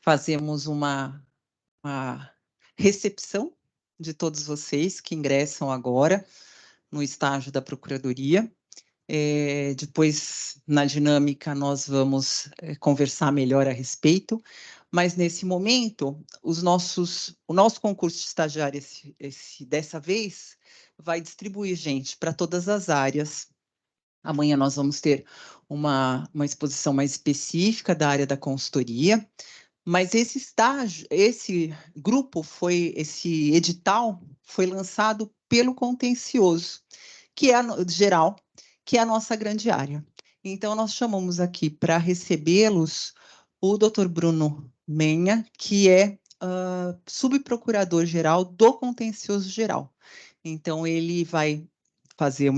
fazemos uma recepção de todos vocês que ingressam agora no estágio da Procuradoria. Depois, na dinâmica, nós vamos conversar melhor a respeito, mas nesse momento, o nosso concurso de estagiário dessa vez vai distribuir gente para todas as áreas. Amanhã nós vamos ter uma exposição mais específica da área da consultoria, mas esse edital foi lançado pelo contencioso, que é geral, que é a nossa grande área. Então, nós chamamos aqui para recebê-los o Dr. Bruno Menha, que é subprocurador-geral do Contencioso Geral. Então, ele vai fazer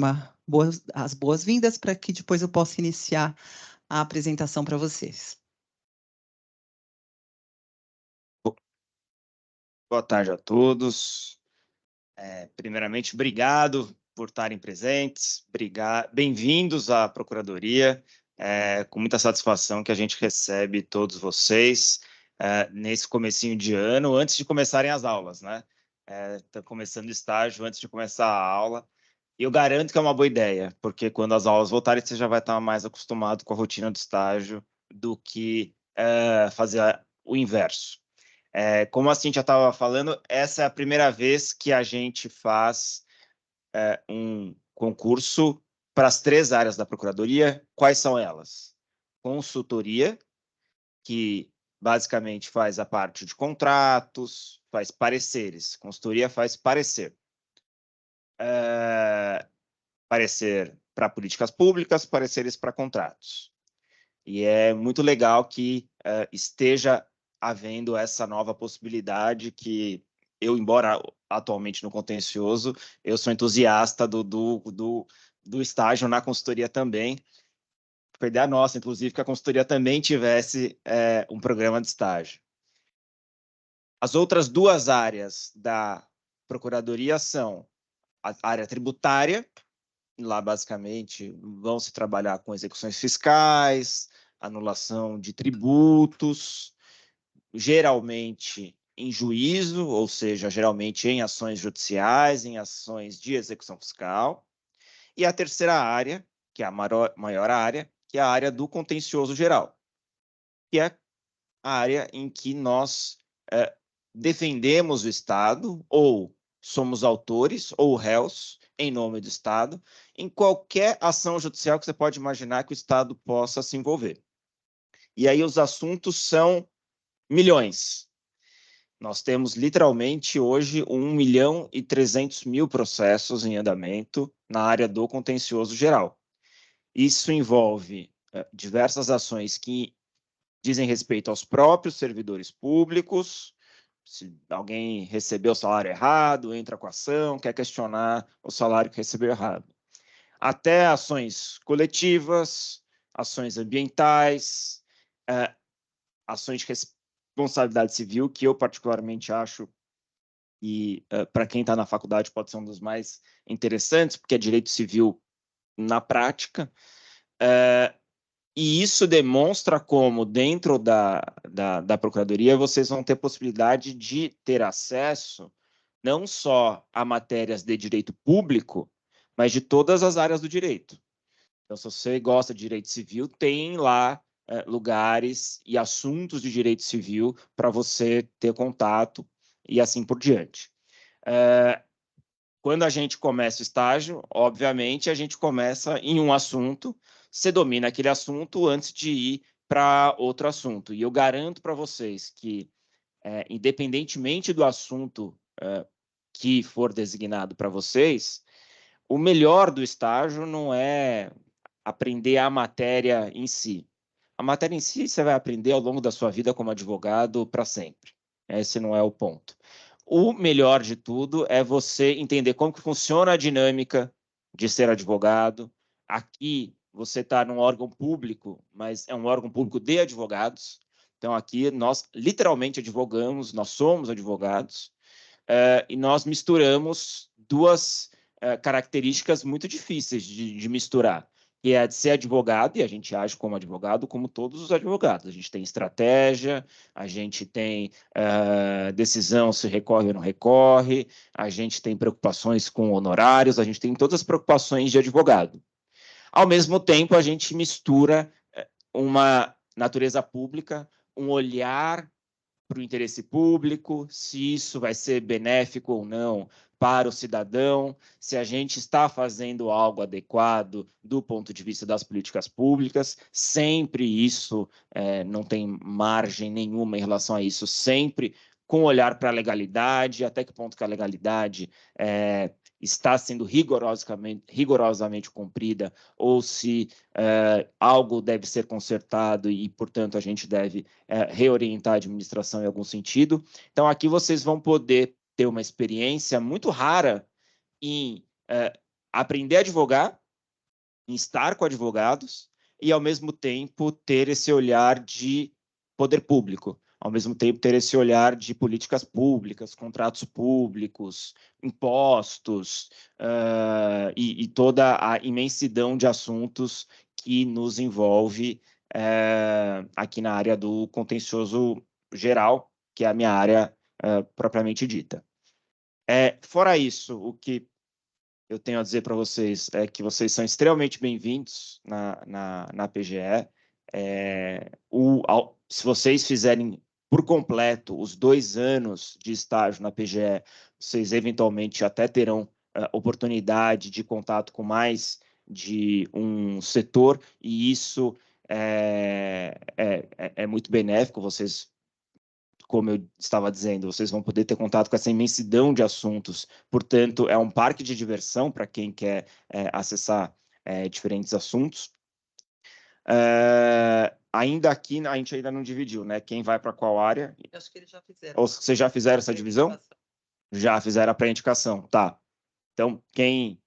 as boas-vindas para que depois eu possa iniciar a apresentação para vocês. Boa tarde a todos. Primeiramente, obrigado por estarem presentes. Bem-vindos à Procuradoria. Com muita satisfação que a gente recebe todos vocês nesse comecinho de ano, antes de começarem as aulas, né? Está começando o estágio antes de começar a aula. E eu garanto que é uma boa ideia, porque quando as aulas voltarem, você já vai estar mais acostumado com a rotina do estágio do que fazer o inverso. Como a Cíntia estava falando, essa é a primeira vez que a gente faz um concurso para as 3 áreas da Procuradoria. Quais são elas? Consultoria, que basicamente faz a parte de contratos, faz pareceres. Consultoria faz parecer. Parecer para políticas públicas, pareceres para contratos. E é muito legal que esteja havendo essa nova possibilidade que eu, embora atualmente no contencioso, eu sou entusiasta do estágio na consultoria também. Foi ideia nossa, inclusive, que a consultoria também tivesse um programa de estágio. As outras 2 áreas da Procuradoria são a área tributária. Lá, basicamente, vão se trabalhar com execuções fiscais, anulação de tributos, geralmente em juízo, ou seja, geralmente em ações judiciais, em ações de execução fiscal. E a terceira área, que é a maior área, que é a área do contencioso geral, que é a área em que nós defendemos o Estado, ou somos autores ou réus, em nome do Estado, em qualquer ação judicial que você pode imaginar que o Estado possa se envolver. E aí os assuntos são milhões. Nós temos, literalmente, hoje, 1.300.000 processos em andamento na área do contencioso geral. Isso envolve diversas ações que dizem respeito aos próprios servidores públicos. Se alguém recebeu o salário errado, entra com a ação, quer questionar o salário que recebeu errado. Até ações coletivas, ações ambientais, ações de responsabilidade civil, que eu particularmente acho, e para quem está na faculdade pode ser um dos mais interessantes, porque é direito civil na prática. E isso demonstra como, dentro da Procuradoria, vocês vão ter possibilidade de ter acesso não só a matérias de direito público, mas de todas as áreas do direito. Então, se você gosta de direito civil, tem lá lugares e assuntos de direito civil para você ter contato e assim por diante. Quando a gente começa o estágio, obviamente, a gente começa em um assunto, você domina aquele assunto antes de ir para outro assunto. E eu garanto para vocês que, independentemente do assunto que for designado para vocês, o melhor do estágio não é aprender a matéria em si. A matéria em si você vai aprender ao longo da sua vida como advogado para sempre. Esse não é o ponto. O melhor de tudo é você entender como que funciona a dinâmica de ser advogado. Aqui você está num órgão público, mas é um órgão público de advogados. Então aqui nós literalmente advogamos, nós somos advogados, e nós misturamos 2 características muito difíceis de misturar, que é a de ser advogado, e a gente age como advogado, como todos os advogados. A gente tem estratégia, a gente tem decisão se recorre ou não recorre, a gente tem preocupações com honorários, a gente tem todas as preocupações de advogado. Ao mesmo tempo, a gente mistura uma natureza pública, um olhar para o interesse público, se isso vai ser benéfico ou não para o cidadão, se a gente está fazendo algo adequado do ponto de vista das políticas públicas, sempre isso, não tem margem nenhuma em relação a isso, sempre com olhar para a legalidade, até que ponto que a legalidade está sendo rigorosamente cumprida, ou se algo deve ser consertado e, portanto, a gente deve reorientar a administração em algum sentido. Então, aqui vocês vão poder ter uma experiência muito rara em aprender a advogar, em estar com advogados e, ao mesmo tempo, ter esse olhar de poder público, ao mesmo tempo ter esse olhar de políticas públicas, contratos públicos, impostos e toda a imensidão de assuntos que nos envolve aqui na área do contencioso geral, que é a minha área propriamente dita. Fora isso, o que eu tenho a dizer para vocês é que vocês são extremamente bem-vindos na PGE. Se vocês fizerem por completo os 2 anos de estágio na PGE, vocês eventualmente até terão oportunidade de contato com mais de um setor, e isso é muito benéfico. Vocês, como eu estava dizendo, vocês vão poder ter contato com essa imensidão de assuntos. Portanto, é um parque de diversão para quem quer acessar diferentes assuntos. Ainda aqui, a gente ainda não dividiu, né? Quem vai para qual área? Eu acho que eles já fizeram. Ou vocês já fizeram essa divisão? Já fizeram a pré-indicação, tá. Então, quem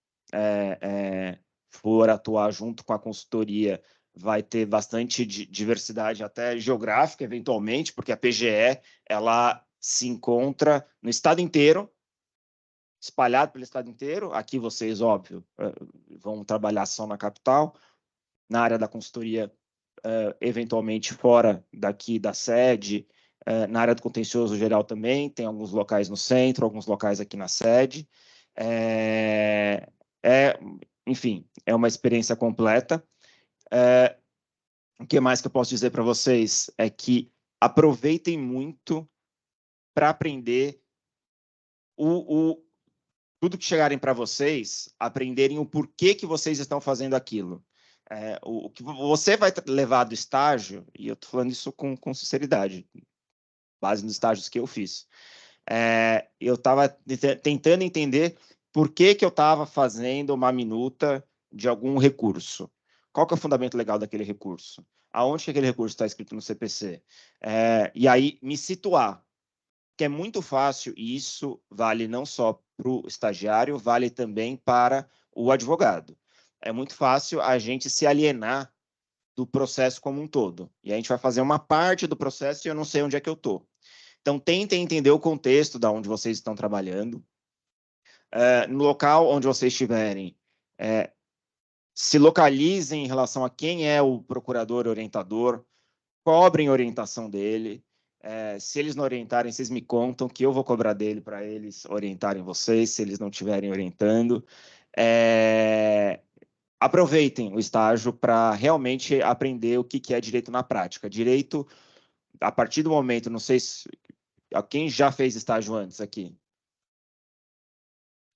for atuar junto com a consultoria vai ter bastante diversidade até geográfica, eventualmente, porque a PGE ela se encontra no estado inteiro, espalhado pelo estado inteiro. Aqui vocês, óbvio, vão trabalhar só na capital, na área da consultoria, eventualmente fora daqui da sede, na área do contencioso geral também, tem alguns locais no centro, alguns locais aqui na sede. Enfim, é uma experiência completa. O que mais que eu posso dizer para vocês é que aproveitem muito para aprender tudo que chegarem para vocês, aprenderem o porquê que vocês estão fazendo aquilo. O que você vai levar do estágio, e eu estou falando isso com sinceridade, base nos estágios que eu fiz. Eu estava tentando entender por que eu estava fazendo uma minuta de algum recurso. Qual que é o fundamento legal daquele recurso? Aonde que aquele recurso está escrito no CPC? E aí me situar, que é muito fácil, e isso vale não só para o estagiário, vale também para o advogado. É muito fácil a gente se alienar do processo como um todo. E a gente vai fazer uma parte do processo e eu não sei onde é que eu estou. Então, tentem entender o contexto de onde vocês estão trabalhando. No local onde vocês estiverem, se localizem em relação a quem é o procurador orientador, cobrem orientação dele. Se eles não orientarem, vocês me contam que eu vou cobrar dele para eles orientarem vocês, se eles não estiverem orientando. Aproveitem o estágio para realmente aprender o que é direito na prática. Direito, a partir do momento, não sei se quem já fez estágio antes aqui.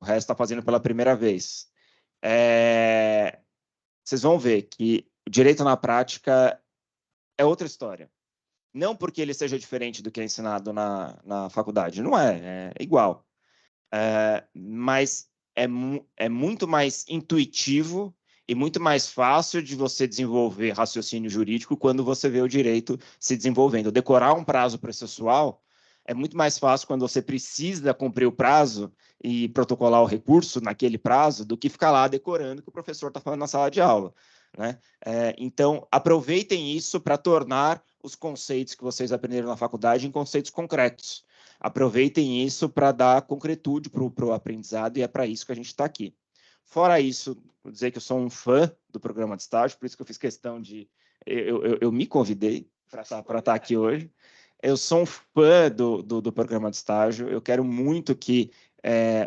O resto está fazendo pela primeira vez. Vocês vão ver que o direito na prática é outra história. Não porque ele seja diferente do que é ensinado na faculdade, não é igual. Mas é muito mais intuitivo e muito mais fácil de você desenvolver raciocínio jurídico quando você vê o direito se desenvolvendo. Decorar um prazo processual é muito mais fácil quando você precisa cumprir o prazo e protocolar o recurso naquele prazo do que ficar lá decorando o que o professor está falando na sala de aula, né? Então, aproveitem isso para tornar os conceitos que vocês aprenderam na faculdade em conceitos concretos. Aproveitem isso para dar concretude para o aprendizado, e é para isso que a gente está aqui. Fora isso, vou dizer que eu sou um fã do programa de estágio, por isso que eu fiz questão de... Eu me convidei para estar aqui hoje. Eu sou um fã do programa de estágio. Eu quero muito que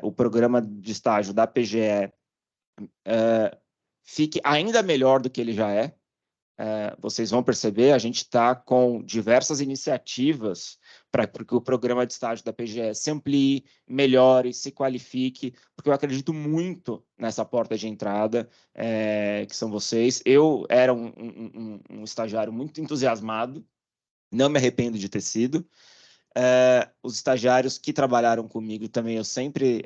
o programa de estágio da PGE fique ainda melhor do que ele já é. Vocês vão perceber, a gente está com diversas iniciativas para que o programa de estágio da PGE se amplie, melhore, se qualifique, porque eu acredito muito nessa porta de entrada, que são vocês. Eu era um estagiário muito entusiasmado, não me arrependo de ter sido. Os estagiários que trabalharam comigo também, eu sempre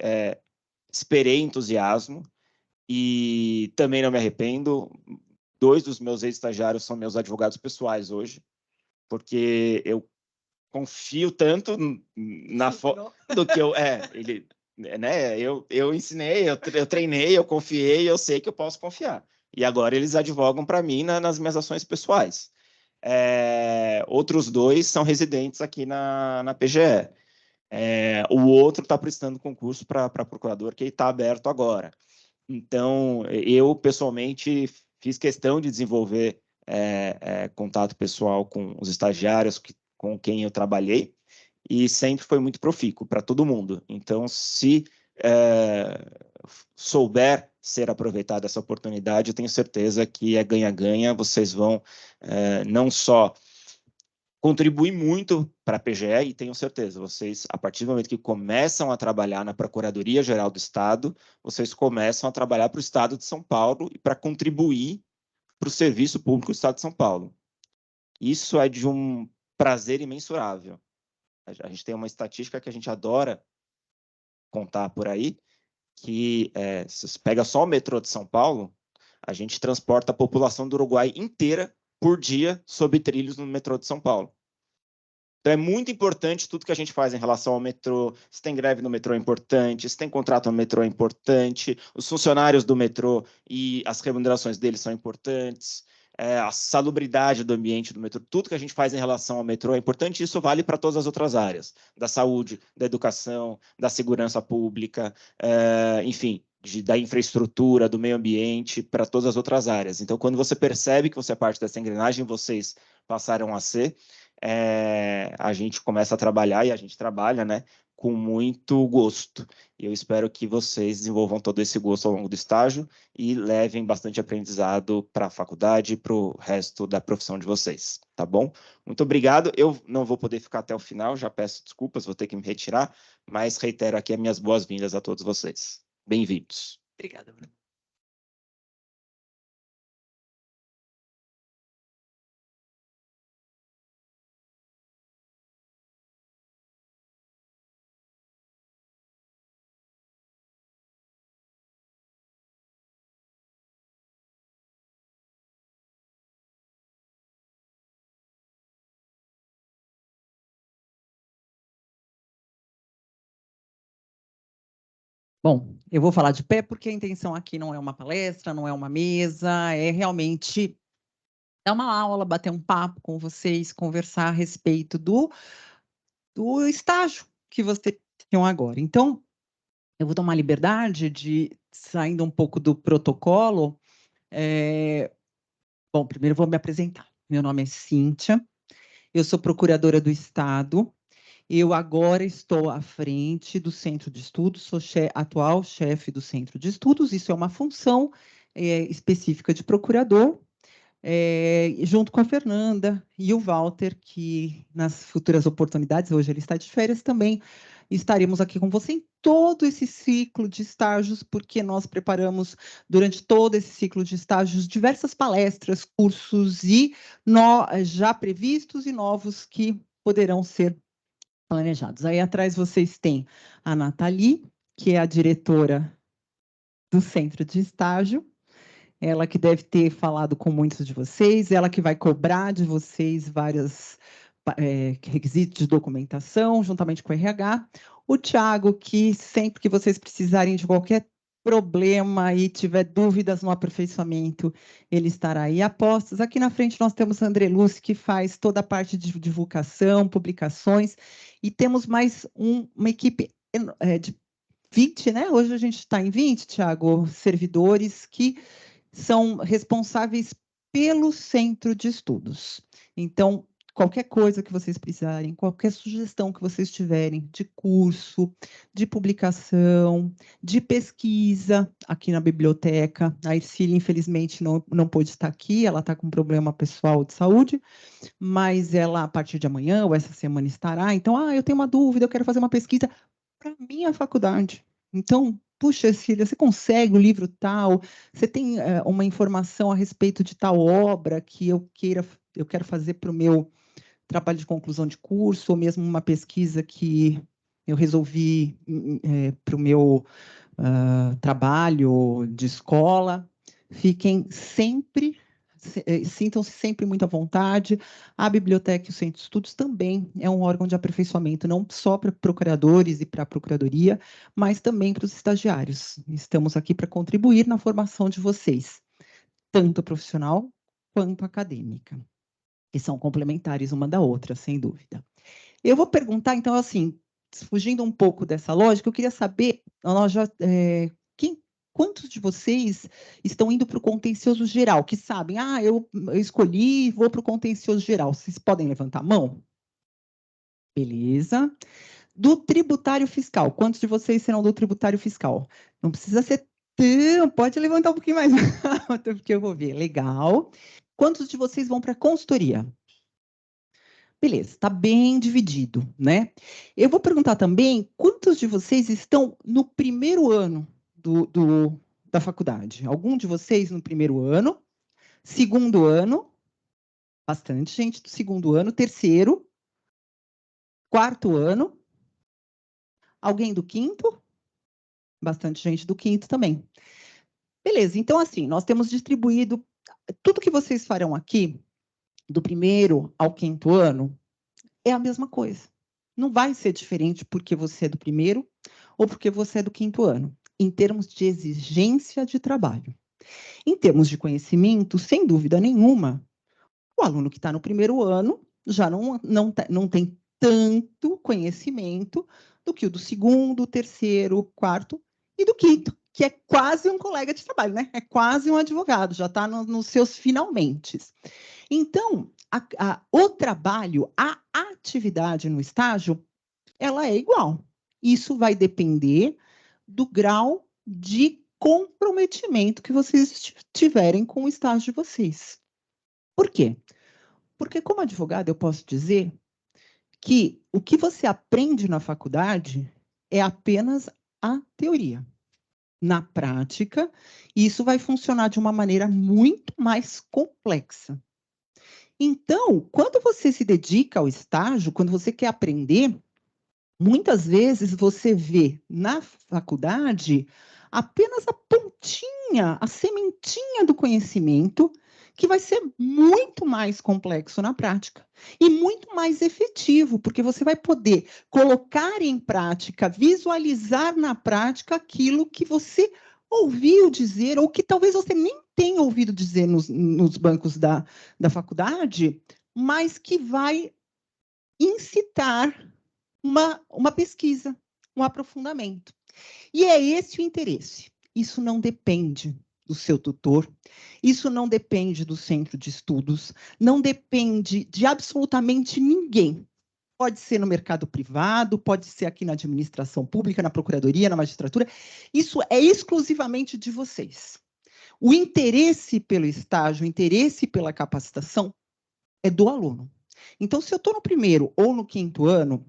esperei entusiasmo e também não me arrependo. 2 dos meus ex-estagiários são meus advogados pessoais hoje, porque eu confio tanto na do que eu ensinei, eu treinei, eu confiei, eu sei que eu posso confiar. E agora eles advogam para mim nas minhas ações pessoais. Outros 2 são residentes aqui na PGE. O outro está prestando concurso para procurador, que está aberto agora. Então, eu, pessoalmente, fiz questão de desenvolver contato pessoal com os estagiários com quem eu trabalhei, e sempre foi muito profícuo para todo mundo. Então, se souber ser aproveitada essa oportunidade, eu tenho certeza que é ganha-ganha. Vocês vão não só contribui muito para a PGE, e tenho certeza, vocês, a partir do momento que começam a trabalhar na Procuradoria-Geral do Estado, vocês começam a trabalhar para o Estado de São Paulo e para contribuir para o serviço público do Estado de São Paulo. Isso é de um prazer imensurável. A gente tem uma estatística que a gente adora contar por aí, que se você pega só o metrô de São Paulo, a gente transporta a população do Uruguai inteira por dia sob trilhos no metrô de São Paulo. Então, é muito importante tudo que a gente faz em relação ao metrô. Se tem greve no metrô é importante, se tem contrato no metrô é importante, os funcionários do metrô e as remunerações deles são importantes, a salubridade do ambiente do metrô, tudo que a gente faz em relação ao metrô é importante, e isso vale para todas as outras áreas, da saúde, da educação, da segurança pública, enfim, da infraestrutura, do meio ambiente, para todas as outras áreas. Então, quando você percebe que você é parte dessa engrenagem, vocês passaram a ser, a gente começa a trabalhar, e a gente trabalha, né, com muito gosto. E eu espero que vocês desenvolvam todo esse gosto ao longo do estágio e levem bastante aprendizado para a faculdade e para o resto da profissão de vocês, tá bom? Muito obrigado. Eu não vou poder ficar até o final, já peço desculpas, vou ter que me retirar, mas reitero aqui as minhas boas-vindas a todos vocês. Bem-vindos. Obrigada, Bruno. Bom, eu vou falar de pé porque a intenção aqui não é uma palestra, não é uma mesa, é realmente dar uma aula, bater um papo com vocês, conversar a respeito do estágio que vocês tinham agora. Então, eu vou tomar liberdade de, saindo um pouco do protocolo, bom, primeiro eu vou me apresentar. Meu nome é Cíntia, eu sou procuradora do Estado. Eu agora estou à frente do Centro de Estudos, sou atual chefe do Centro de Estudos, isso é uma função específica de procurador, junto com a Fernanda e o Walter, que nas futuras oportunidades, hoje ele está de férias também, estaremos aqui com você em todo esse ciclo de estágios, porque nós preparamos, durante todo esse ciclo de estágios, diversas palestras, cursos já previstos e novos que poderão ser planejados. Aí atrás vocês têm a Nathalie, que é a diretora do centro de estágio, ela que deve ter falado com muitos de vocês, ela que vai cobrar de vocês vários requisitos de documentação, juntamente com o RH. O Tiago, que sempre que vocês precisarem de qualquer problema e tiver dúvidas no aperfeiçoamento, ele estará aí a postos. Aqui na frente nós temos a André Lúcio, que faz toda a parte de divulgação, publicações, e temos mais uma equipe 20, né? Hoje a gente está em 20, Tiago, servidores que são responsáveis pelo centro de estudos. Então, qualquer coisa que vocês precisarem, qualquer sugestão que vocês tiverem de curso, de publicação, de pesquisa aqui na biblioteca. A Ercília, infelizmente, não pôde estar aqui, ela está com um problema pessoal de saúde, mas ela, a partir de amanhã ou essa semana, estará. Então, eu tenho uma dúvida, eu quero fazer uma pesquisa para minha faculdade. Então, puxa, Cília, você consegue o livro tal? Você tem uma informação a respeito de tal obra que eu quero fazer para o meu trabalho de conclusão de curso, ou mesmo uma pesquisa que eu resolvi para o meu trabalho de escola. Fiquem sempre, sintam-se sempre muito à vontade. A biblioteca e o Centro de Estudos também é um órgão de aperfeiçoamento, não só para procuradores e para a procuradoria, mas também para os estagiários. Estamos aqui para contribuir na formação de vocês, tanto profissional quanto acadêmica, que são complementares uma da outra, sem dúvida. Eu vou perguntar, então, assim, fugindo um pouco dessa lógica, eu queria saber, nós já, quantos de vocês estão indo para o contencioso geral, que sabem, eu escolhi e vou para o contencioso geral. Vocês podem levantar a mão? Beleza. Do tributário fiscal, quantos de vocês serão do tributário fiscal? Não precisa ser tão, pode levantar um pouquinho mais, porque eu vou ver. Legal. Quantos de vocês vão para a consultoria? Beleza, está bem dividido, né? Eu vou perguntar também, quantos de vocês estão no primeiro ano da faculdade? Algum de vocês no primeiro ano? Segundo ano? Bastante gente do segundo ano. Terceiro? Quarto ano? Alguém do quinto? Bastante gente do quinto também. Beleza, então assim, nós temos distribuído tudo que vocês farão aqui, do primeiro ao quinto ano, é a mesma coisa. Não vai ser diferente porque você é do primeiro ou porque você é do quinto ano, em termos de exigência de trabalho. Em termos de conhecimento, sem dúvida nenhuma, o aluno que está no primeiro ano já não tem tanto conhecimento do que o do segundo, terceiro, quarto e do quinto, que é quase um colega de trabalho, né? É quase um advogado, já está nos seus finalmente. Então, o trabalho, a atividade no estágio, ela é igual. Isso vai depender do grau de comprometimento que vocês tiverem com o estágio de vocês. Por quê? Porque, como advogado, eu posso dizer que o que você aprende na faculdade é apenas a teoria. Na prática, isso vai funcionar de uma maneira muito mais complexa. Então, quando você se dedica ao estágio, quando você quer aprender, muitas vezes você vê na faculdade apenas a pontinha, a sementinha do conhecimento, que vai ser muito mais complexo na prática e muito mais efetivo, porque você vai poder colocar em prática, visualizar na prática aquilo que você ouviu dizer, ou que talvez você nem tenha ouvido dizer nos bancos da faculdade, mas que vai incitar uma pesquisa, um aprofundamento. E é esse o interesse. Isso não depende do seu tutor, isso não depende do centro de estudos, não depende de absolutamente ninguém. Pode ser no mercado privado, pode ser aqui na administração pública, na procuradoria, na magistratura. Isso é exclusivamente de vocês. O interesse pelo estágio, o interesse pela capacitação é do aluno. Então, se eu estou no primeiro ou no quinto ano,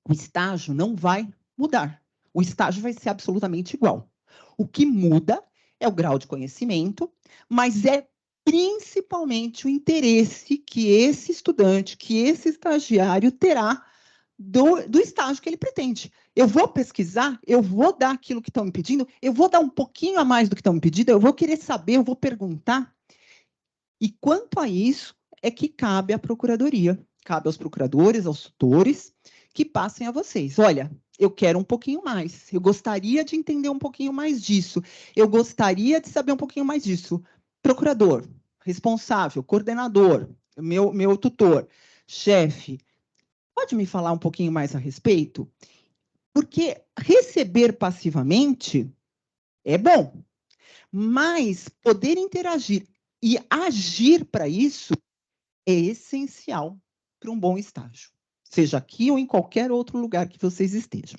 o estágio não vai mudar. O estágio vai ser absolutamente igual. O que muda é o grau de conhecimento, mas é principalmente o interesse que esse estudante, que esse estagiário terá do estágio que ele pretende. Eu vou pesquisar, eu vou dar aquilo que estão me pedindo, eu vou dar um pouquinho a mais do que estão me pedindo, eu vou querer saber, eu vou perguntar. E quanto a isso, é que cabe à procuradoria, cabe aos procuradores, aos tutores, que passem a vocês. Olha, eu quero um pouquinho mais, eu gostaria de entender um pouquinho mais disso, eu gostaria de saber um pouquinho mais disso. Procurador, responsável, coordenador, meu tutor, chefe, pode me falar um pouquinho mais a respeito? Porque receber passivamente é bom, mas poder interagir e agir para isso é essencial para um bom estágio, seja aqui ou em qualquer outro lugar que vocês estejam.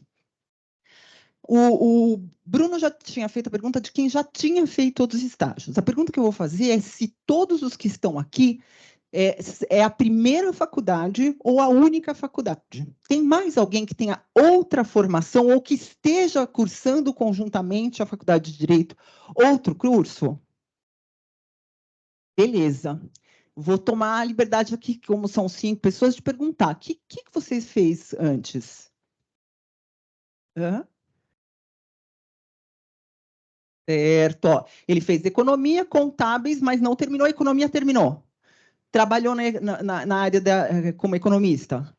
O Bruno já tinha feito a pergunta de quem já tinha feito todos os estágios. A pergunta que eu vou fazer é se todos os que estão aqui é a primeira faculdade ou a única faculdade. Tem mais alguém que tenha outra formação ou que esteja cursando conjuntamente a faculdade de Direito outro curso? Beleza. Vou tomar a liberdade aqui, como são 5 pessoas, de perguntar. O que vocês fez antes? Hã? Certo. Ó, ele fez economia, contábeis, mas não terminou. A economia terminou. Trabalhou na área como economista.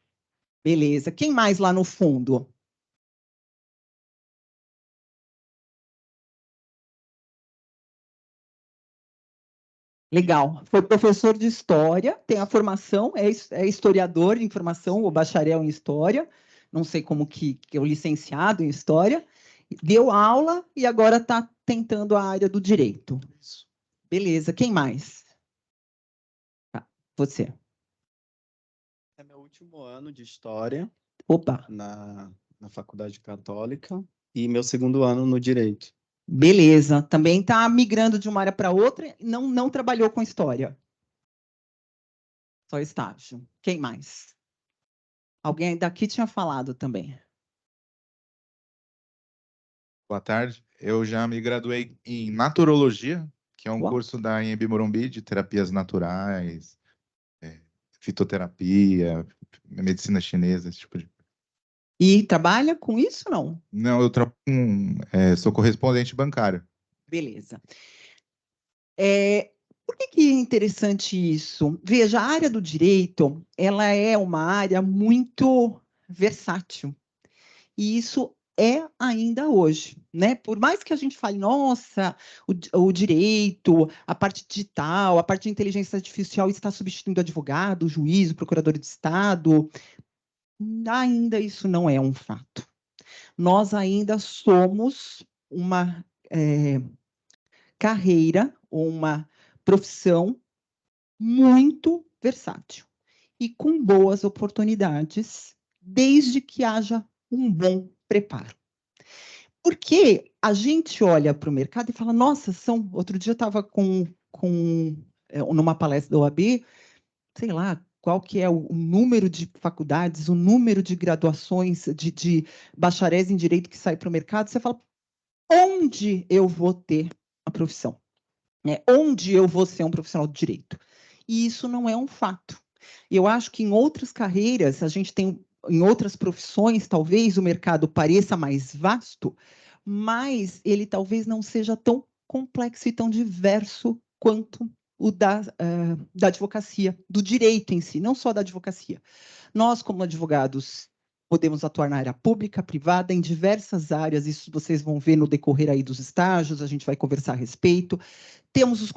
Beleza. Quem mais lá no fundo? Legal. Foi professor de história, tem a formação, é historiador de informação, ou bacharel em história, não sei como que é o licenciado em história, deu aula e agora está tentando a área do direito. Beleza. Quem mais? Tá, você. É meu último ano de História Opa. na Faculdade Católica e meu segundo ano no Direito. Beleza. Também está migrando de uma área para outra, não trabalhou com História. Só estágio. Quem mais? Alguém daqui tinha falado também. Boa tarde. Eu já me graduei em Naturologia, que é um Uau. curso da Anhembi Morumbi de terapias naturais, fitoterapia, medicina chinesa, esse tipo de... E trabalha com isso, não? Não, eu sou correspondente bancário. Beleza. Por que é interessante isso? Veja, a área do direito, ela é uma área muito versátil. E isso é ainda hoje, né? Por mais que a gente fale, nossa, o direito, a parte digital, a parte de inteligência artificial está substituindo o advogado, o juiz, o procurador de Estado, ainda isso não é um fato. Nós ainda somos uma carreira, uma profissão muito versátil e com boas oportunidades, desde que haja um bom preparo. Porque a gente olha para o mercado e fala, nossa, outro dia eu estava numa palestra da OAB, sei lá, qual que é o número de faculdades, o número de graduações, de bacharéis em direito que sai para o mercado, você fala, onde eu vou ter a profissão? Onde eu vou ser um profissional de direito? E isso não é um fato. Eu acho que em outras carreiras, a gente tem, em outras profissões, talvez o mercado pareça mais vasto, mas ele talvez não seja tão complexo e tão diverso quanto o da advocacia, do direito em si, não só da advocacia. Nós, como advogados, podemos atuar na área pública, privada, em diversas áreas, isso vocês vão ver no decorrer aí dos estágios, a gente vai conversar a respeito. Temos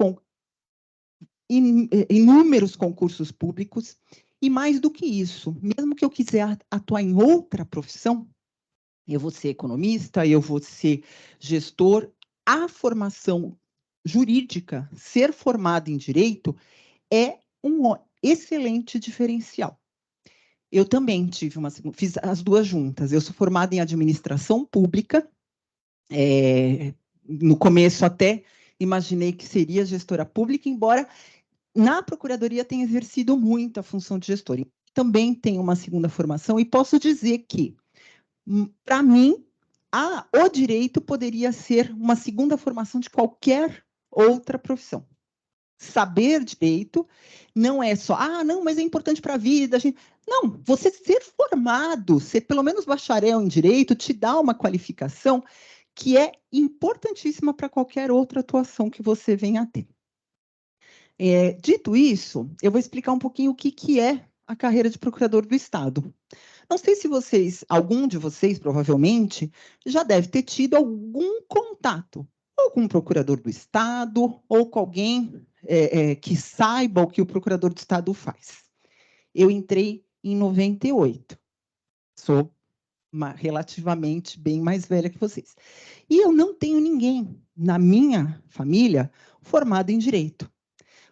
inúmeros concursos públicos, e mais do que isso, mesmo que eu quiser atuar em outra profissão, eu vou ser economista, eu vou ser gestor, a formação jurídica, ser formado em direito, é um excelente diferencial. Eu também fiz as duas juntas. Eu sou formada em administração pública, no começo até imaginei que seria gestora pública, embora na Procuradoria tenha exercido muito a função de gestora. Também tenho uma segunda formação e posso dizer que, para mim, o direito poderia ser uma segunda formação de qualquer outra profissão. Saber direito não é só, não, mas é importante para a vida. Não, você ser formado, ser pelo menos bacharel em direito, te dá uma qualificação que é importantíssima para qualquer outra atuação que você venha a ter. Dito isso, eu vou explicar um pouquinho o que é a carreira de procurador do Estado. Não sei se algum de vocês, provavelmente, já deve ter tido algum contato, ou com o procurador do Estado, ou com alguém que saiba o que o procurador do Estado faz. Eu entrei em 98. Sou relativamente bem mais velha que vocês. E eu não tenho ninguém na minha família formado em direito.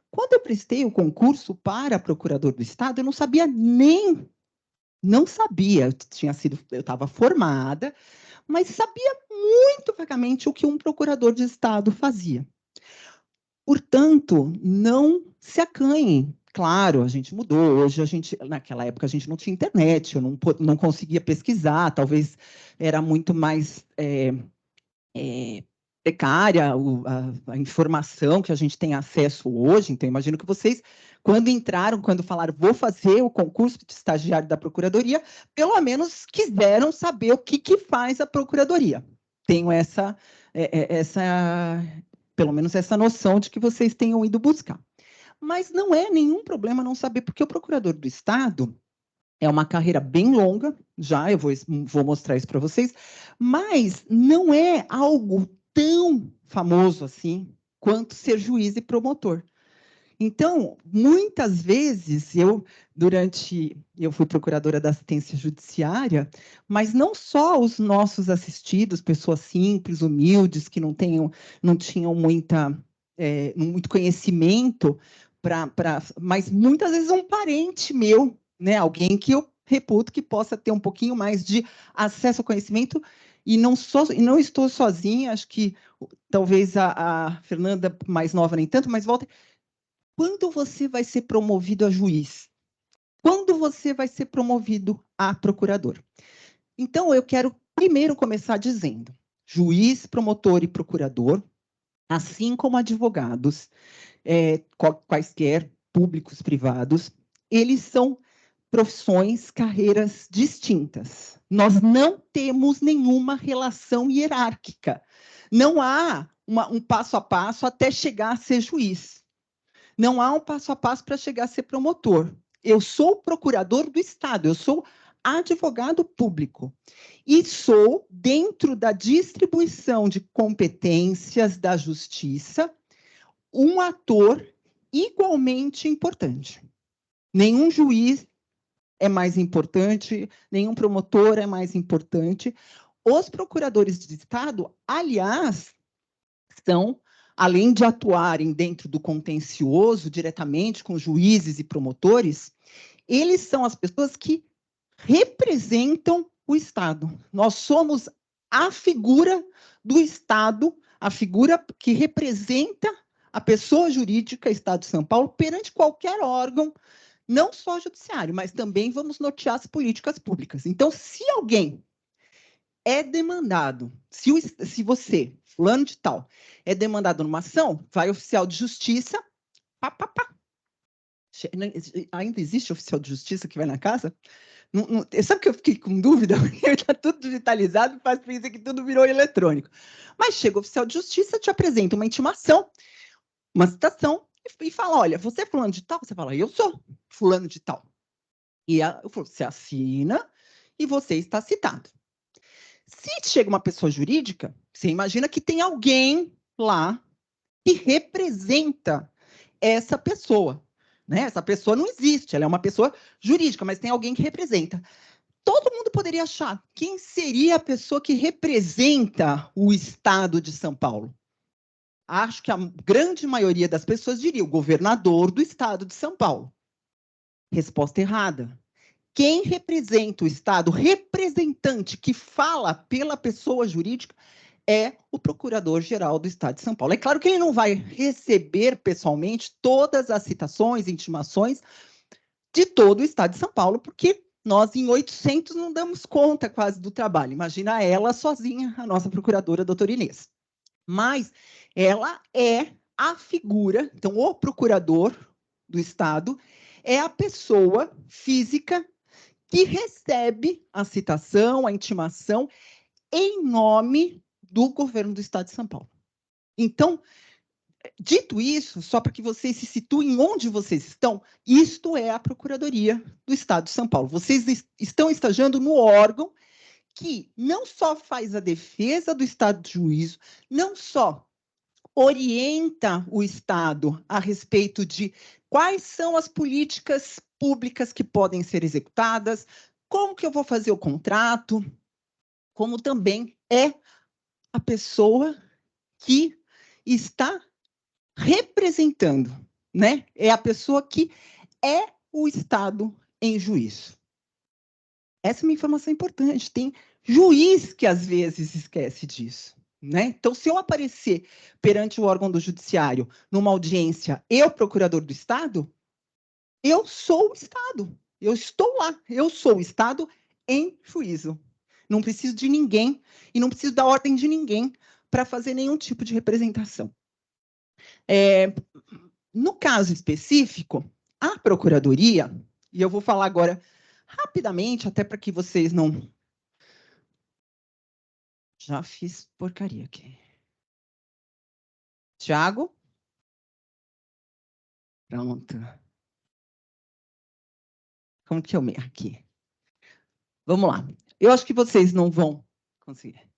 Quando eu prestei o concurso para procurador do Estado, eu não sabia eu estava formada, mas sabia muito vagamente o que um procurador de Estado fazia. Portanto, não se acanhem. Claro, a gente mudou. Hoje, naquela época, a gente não tinha internet, eu não conseguia pesquisar, talvez era muito mais precária a informação que a gente tem acesso hoje. Então, imagino que vocês, quando falaram, vou fazer o concurso de estagiário da Procuradoria, pelo menos quiseram saber o que faz a Procuradoria. Tenho pelo menos essa noção de que vocês tenham ido buscar. Mas não é nenhum problema não saber, porque o procurador do Estado é uma carreira bem longa, já eu vou mostrar isso para vocês, mas não é algo tão famoso assim quanto ser juiz e promotor. Então, muitas vezes, eu fui procuradora da assistência judiciária, mas não só os nossos assistidos, pessoas simples, humildes, que não tinham muito conhecimento, mas muitas vezes um parente meu, né, alguém que eu reputo que possa ter um pouquinho mais de acesso ao conhecimento, e não estou sozinha, acho que talvez a Fernanda, mais nova nem tanto, mas volta. Quando você vai ser promovido a juiz? Quando você vai ser promovido a procurador? Então, eu quero primeiro começar dizendo, juiz, promotor e procurador, assim como advogados, quaisquer públicos, privados, eles são profissões, carreiras distintas. Nós não temos nenhuma relação hierárquica. Não há um passo a passo até chegar a ser juiz. Não há um passo a passo para chegar a ser promotor. Eu sou procurador do Estado, eu sou advogado público. E sou, dentro da distribuição de competências da justiça, um ator igualmente importante. Nenhum juiz é mais importante, nenhum promotor é mais importante. Os procuradores de Estado, aliás, são, além de atuarem dentro do contencioso, diretamente com juízes e promotores, eles são as pessoas que representam o Estado. Nós somos a figura do Estado, a figura que representa a pessoa jurídica, Estado de São Paulo, perante qualquer órgão, não só judiciário, mas também vamos nortear as políticas públicas. Então, se alguém é demandado, se você, fulano de tal, é demandado numa ação, vai oficial de justiça, Ainda existe oficial de justiça que vai na casa? Sabe que eu fiquei com dúvida? Está tudo digitalizado, faz pensar que tudo virou eletrônico. Mas chega o oficial de justiça, te apresenta uma intimação, uma citação, e fala, olha, você é fulano de tal? Você fala, eu sou fulano de tal. E você assina e você está citado. Se chega uma pessoa jurídica, você imagina que tem alguém lá que representa essa pessoa. Né? Essa pessoa não existe, ela é uma pessoa jurídica, mas tem alguém que representa. Todo mundo poderia achar quem seria a pessoa que representa o Estado de São Paulo. Acho que a grande maioria das pessoas diria o governador do Estado de São Paulo. Resposta errada. Quem representa o Estado, representante que fala pela pessoa jurídica, é o Procurador-Geral do Estado de São Paulo. É claro que ele não vai receber pessoalmente todas as citações, intimações de todo o Estado de São Paulo, porque nós, em 800, não damos conta quase do trabalho. Imagina ela sozinha, a nossa procuradora, a doutora Inês. Mas ela é a figura, então, o procurador do Estado é a pessoa física que recebe a citação, a intimação, em nome do governo do Estado de São Paulo. Então, dito isso, só para que vocês se situem onde vocês estão, isto é a Procuradoria do Estado de São Paulo. Vocês estão estagiando no órgão que não só faz a defesa do Estado de juízo, não só orienta o Estado a respeito de quais são as políticas públicas que podem ser executadas, como que eu vou fazer o contrato, como também é a pessoa que está representando, né? É a pessoa que é o Estado em juízo. Essa é uma informação importante. Tem juiz que às vezes esquece disso, né? Então, se eu aparecer perante o órgão do judiciário numa audiência, eu, procurador do Estado, eu sou o Estado. Eu estou lá. Eu sou o Estado em juízo. Não preciso de ninguém e não preciso da ordem de ninguém para fazer nenhum tipo de representação. No caso específico, a Procuradoria, e eu vou falar agora rapidamente, até para que vocês não... Já fiz porcaria aqui. Tiago? Pronto. Como que eu meio aqui? Vamos lá. Eu acho que vocês não vão conseguir.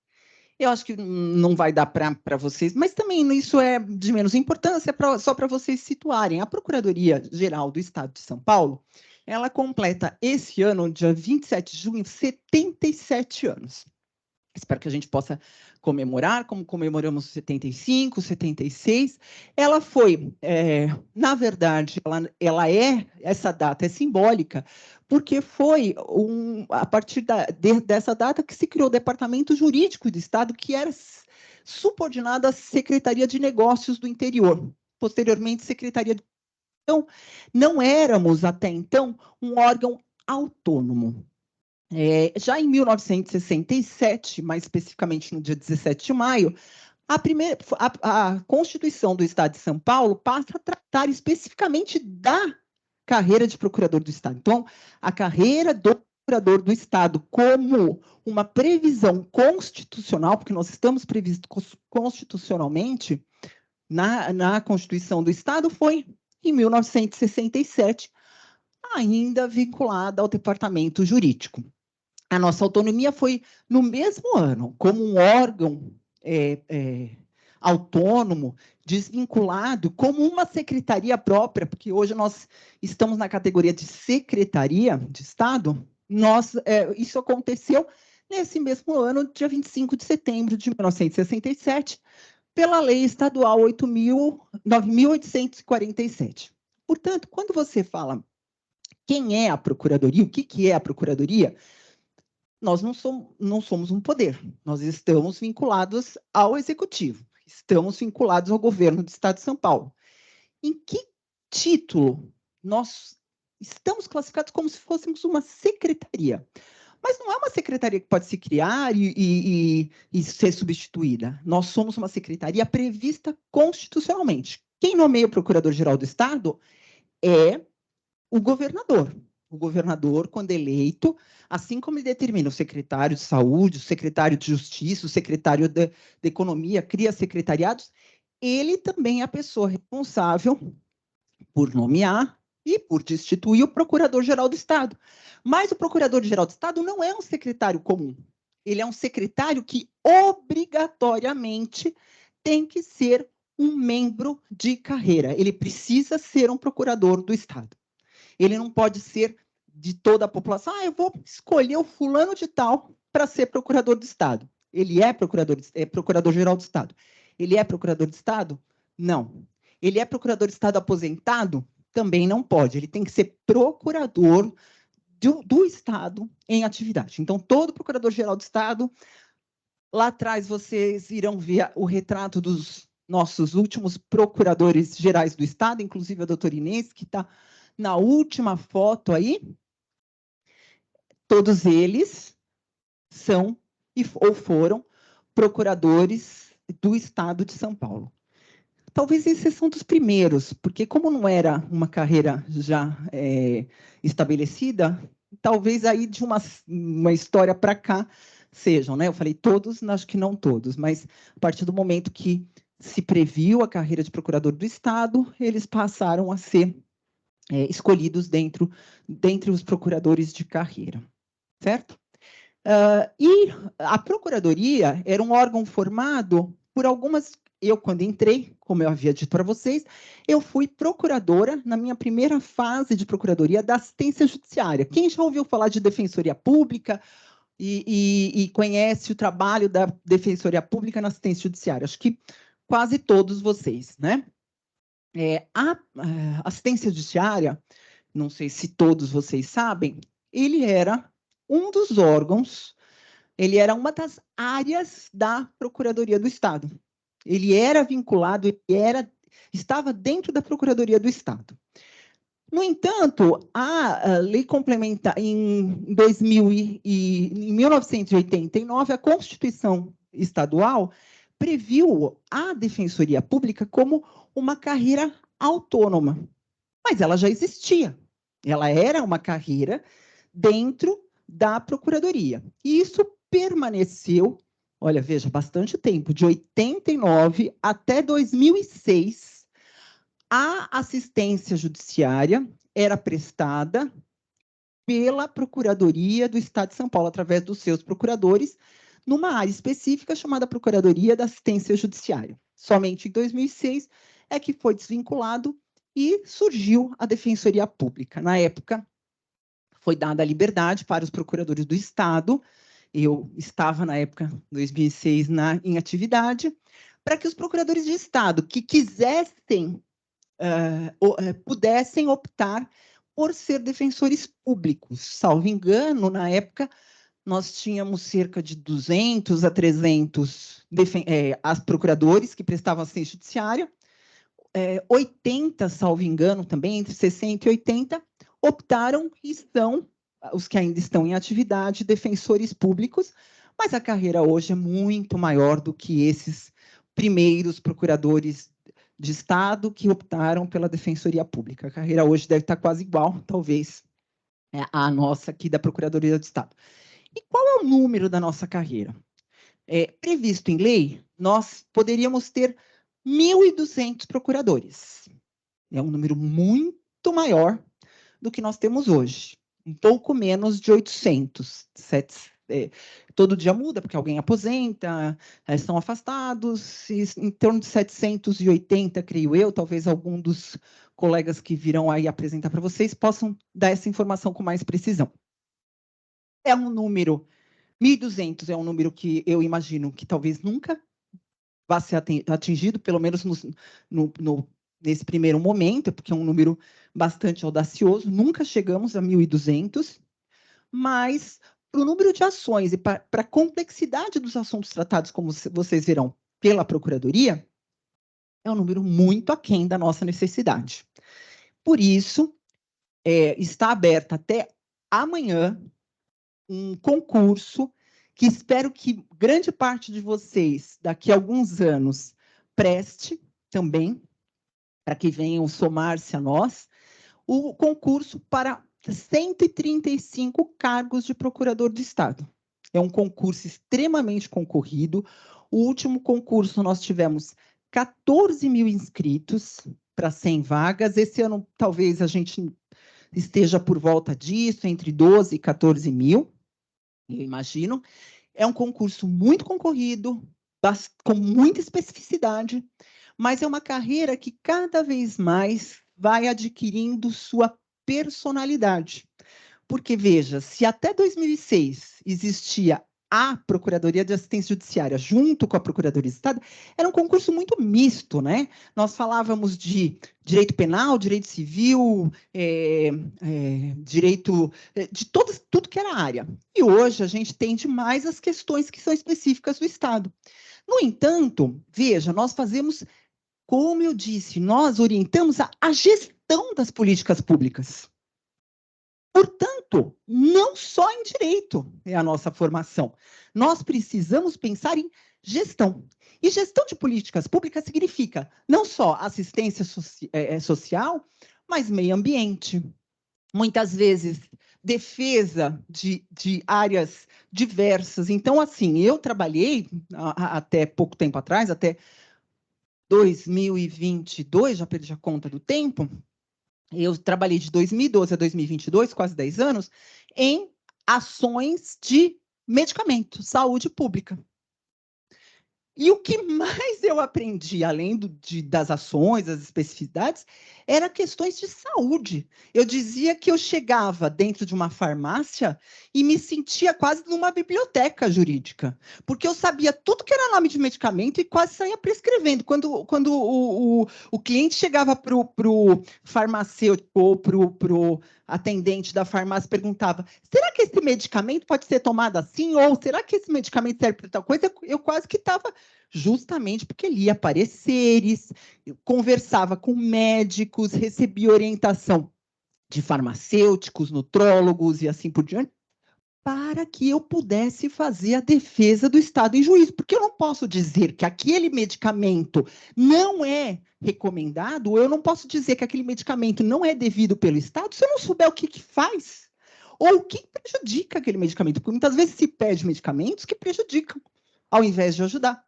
Eu acho que não vai dar para vocês, mas também isso é de menos importância, só para vocês situarem. A Procuradoria-Geral do Estado de São Paulo, ela completa esse ano, dia 27 de junho, 77 anos. Espero que a gente possa comemorar, como comemoramos 75, 76. Ela foi, na verdade, essa data é simbólica, porque foi a partir dessa data que se criou o Departamento Jurídico do Estado, que era subordinado à Secretaria de Negócios do Interior, posteriormente Secretaria de... Então, não éramos, até então, um órgão autônomo. Já em 1967, mais especificamente no dia 17 de maio, a Constituição do Estado de São Paulo passa a tratar especificamente da carreira de procurador do Estado. Então, a carreira do procurador do Estado como uma previsão constitucional, porque nós estamos previstos constitucionalmente na Constituição do Estado, foi em 1967, ainda vinculada ao Departamento Jurídico. A nossa autonomia foi no mesmo ano, como um órgão autônomo, desvinculado, como uma secretaria própria, porque hoje nós estamos na categoria de Secretaria de Estado. Isso aconteceu nesse mesmo ano, dia 25 de setembro de 1967, pela Lei Estadual 9.847. Portanto, quando você fala quem é a Procuradoria, o que é a Procuradoria, nós não somos um poder, nós estamos vinculados ao Executivo, estamos vinculados ao governo do Estado de São Paulo. Em que título nós estamos classificados como se fôssemos uma secretaria? Mas não é uma secretaria que pode se criar e ser substituída. Nós somos uma secretaria prevista constitucionalmente. Quem nomeia o Procurador-Geral do Estado é o governador. O governador, quando eleito, assim como ele determina o secretário de Saúde, o secretário de Justiça, o secretário de Economia, cria secretariados, ele também é a pessoa responsável por nomear e por destituir o Procurador-Geral do Estado. Mas o Procurador-Geral do Estado não é um secretário comum. Ele é um secretário que, obrigatoriamente, tem que ser um membro de carreira. Ele precisa ser um procurador do Estado. Ele não pode ser de toda a população. Eu vou escolher o fulano de tal para ser procurador do Estado. Ele é procurador-geral do Estado. Ele é procurador do Estado? Não. Ele é procurador do Estado aposentado? Também não pode. Ele tem que ser procurador do Estado em atividade. Então, todo procurador-geral do Estado, lá atrás vocês irão ver o retrato dos nossos últimos procuradores gerais do Estado, inclusive a doutora Inês, que está na última foto aí. Todos eles são ou foram procuradores do Estado de São Paulo. Talvez esses são dos primeiros, porque como não era uma carreira já estabelecida, talvez aí de uma história para cá sejam, né? Eu falei todos, acho que não todos, mas a partir do momento que se previu a carreira de procurador do Estado, eles passaram a ser escolhidos dentre os procuradores de carreira, certo? E a Procuradoria era um órgão formado por algumas... Eu, quando entrei, como eu havia dito para vocês, eu fui procuradora na minha primeira fase de procuradoria da assistência judiciária. Quem já ouviu falar de defensoria pública e conhece o trabalho da Defensoria Pública na assistência judiciária. Acho que quase todos vocês, né? A assistência judiciária, não sei se todos vocês sabem, ele era um dos órgãos, ele era uma das áreas da Procuradoria do Estado. Ele era vinculado, estava dentro da Procuradoria do Estado. No entanto, a lei complementar, em 1989, a Constituição Estadual previu a Defensoria Pública como uma carreira autônoma, mas ela já existia. Ela era uma carreira dentro da Procuradoria. E isso permaneceu, olha, veja, bastante tempo, de 89 até 2006, a assistência judiciária era prestada pela Procuradoria do Estado de São Paulo, através dos seus procuradores, numa área específica chamada Procuradoria da Assistência Judiciária. Somente em 2006 é que foi desvinculado e surgiu a Defensoria Pública. Na época, foi dada a liberdade para os procuradores do Estado, eu estava, na época, 2006, em atividade, para que os procuradores de Estado que quisessem pudessem optar por ser defensores públicos. Salvo engano, na época, nós tínhamos cerca de 200 a 300 procuradores que prestavam assistência judiciária, 80, salvo engano, também, entre 60 e 80, optaram e são, os que ainda estão em atividade, defensores públicos, mas a carreira hoje é muito maior do que esses primeiros procuradores de Estado que optaram pela Defensoria Pública. A carreira hoje deve estar quase igual, talvez, à nossa aqui da Procuradoria do Estado. E qual é o número da nossa carreira? Previsto em lei, nós poderíamos ter 1.200 procuradores. É um número muito maior do que nós temos hoje. Um pouco menos de 800, todo dia muda, porque alguém aposenta, são afastados, em torno de 780, creio eu, talvez algum dos colegas que virão aí apresentar para vocês possam dar essa informação com mais precisão. É um número, 1.200 é um número que eu imagino que talvez nunca vá ser atingido, pelo menos nesse primeiro momento, porque é um número bastante audacioso, nunca chegamos a 1.200, mas para o número de ações e para a complexidade dos assuntos tratados, como vocês verão, pela Procuradoria, é um número muito aquém da nossa necessidade. Por isso, está aberto até amanhã um concurso que espero que grande parte de vocês, daqui a alguns anos, preste também, para que venham somar-se a nós, o concurso para 135 cargos de procurador de Estado. É um concurso extremamente concorrido. O último concurso nós tivemos 14 mil inscritos para 100 vagas. Esse ano talvez a gente esteja por volta disso, entre 12 e 14 mil, eu imagino. É um concurso muito concorrido, com muita especificidade, mas é uma carreira que cada vez mais vai adquirindo sua personalidade. Porque, veja, se até 2006 existia a Procuradoria de Assistência Judiciária junto com a Procuradoria de Estado, era um concurso muito misto, né? Nós falávamos de direito penal, direito civil, direito de tudo que era área. E hoje a gente tende mais as questões que são específicas do Estado. No entanto, veja, nós fazemos, como eu disse, nós orientamos a gestão das políticas públicas. Portanto, não só em direito é a nossa formação. Nós precisamos pensar em gestão. E gestão de políticas públicas significa não só assistência social, mas meio ambiente. Muitas vezes, defesa de áreas diversas. Então, assim, eu trabalhei até pouco tempo atrás, até 2022, já perdi a conta do tempo, eu trabalhei de 2012 a 2022, quase 10 anos, em ações de medicamento, saúde pública. E o que mais eu aprendi, além das ações, das especificidades, era questões de saúde. Eu dizia que eu chegava dentro de uma farmácia e me sentia quase numa biblioteca jurídica, porque eu sabia tudo que era nome de medicamento e quase saía prescrevendo. Quando o cliente chegava para o farmacêutico ou para o atendente da farmácia, perguntava: será que esse medicamento pode ser tomado assim? Ou será que esse medicamento serve para tal coisa? Eu quase que estava, justamente porque lia pareceres, conversava com médicos, recebia orientação de farmacêuticos, nutrólogos e assim por diante, para que eu pudesse fazer a defesa do Estado em juízo. Porque eu não posso dizer que aquele medicamento não é recomendado, ou eu não posso dizer que aquele medicamento não é devido pelo Estado, se eu não souber o que faz, ou o que prejudica aquele medicamento. Porque muitas vezes se pede medicamentos que prejudicam, ao invés de ajudar.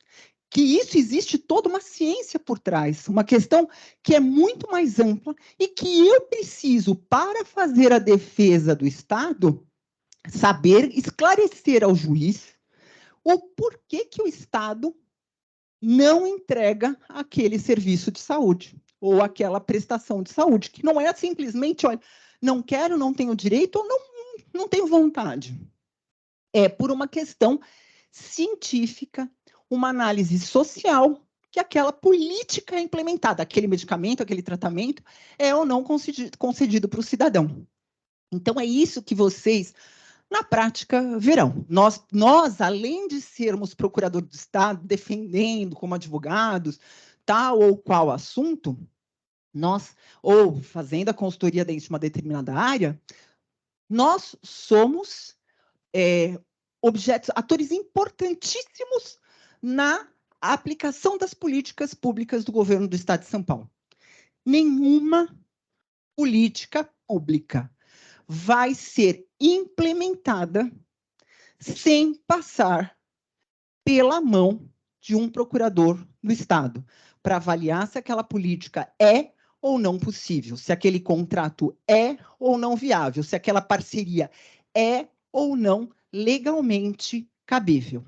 Que isso existe toda uma ciência por trás, uma questão que é muito mais ampla e que eu preciso, para fazer a defesa do Estado, saber esclarecer ao juiz o porquê que o Estado não entrega aquele serviço de saúde ou aquela prestação de saúde, que não é simplesmente, olha, não quero, não tenho direito ou não tenho vontade. É por uma questão científica, uma análise social, que aquela política é implementada, aquele medicamento, aquele tratamento é ou não concedido para o cidadão. Então, é isso que vocês, na prática, verão. Nós, além de sermos procurador do Estado, defendendo como advogados tal ou qual assunto, ou fazendo a consultoria dentro de uma determinada área, nós somos atores importantíssimos na aplicação das políticas públicas do governo do Estado de São Paulo. Nenhuma política pública vai ser implementada sem passar pela mão de um procurador do Estado, para avaliar se aquela política é ou não possível, se aquele contrato é ou não viável, se aquela parceria é ou não legalmente cabível.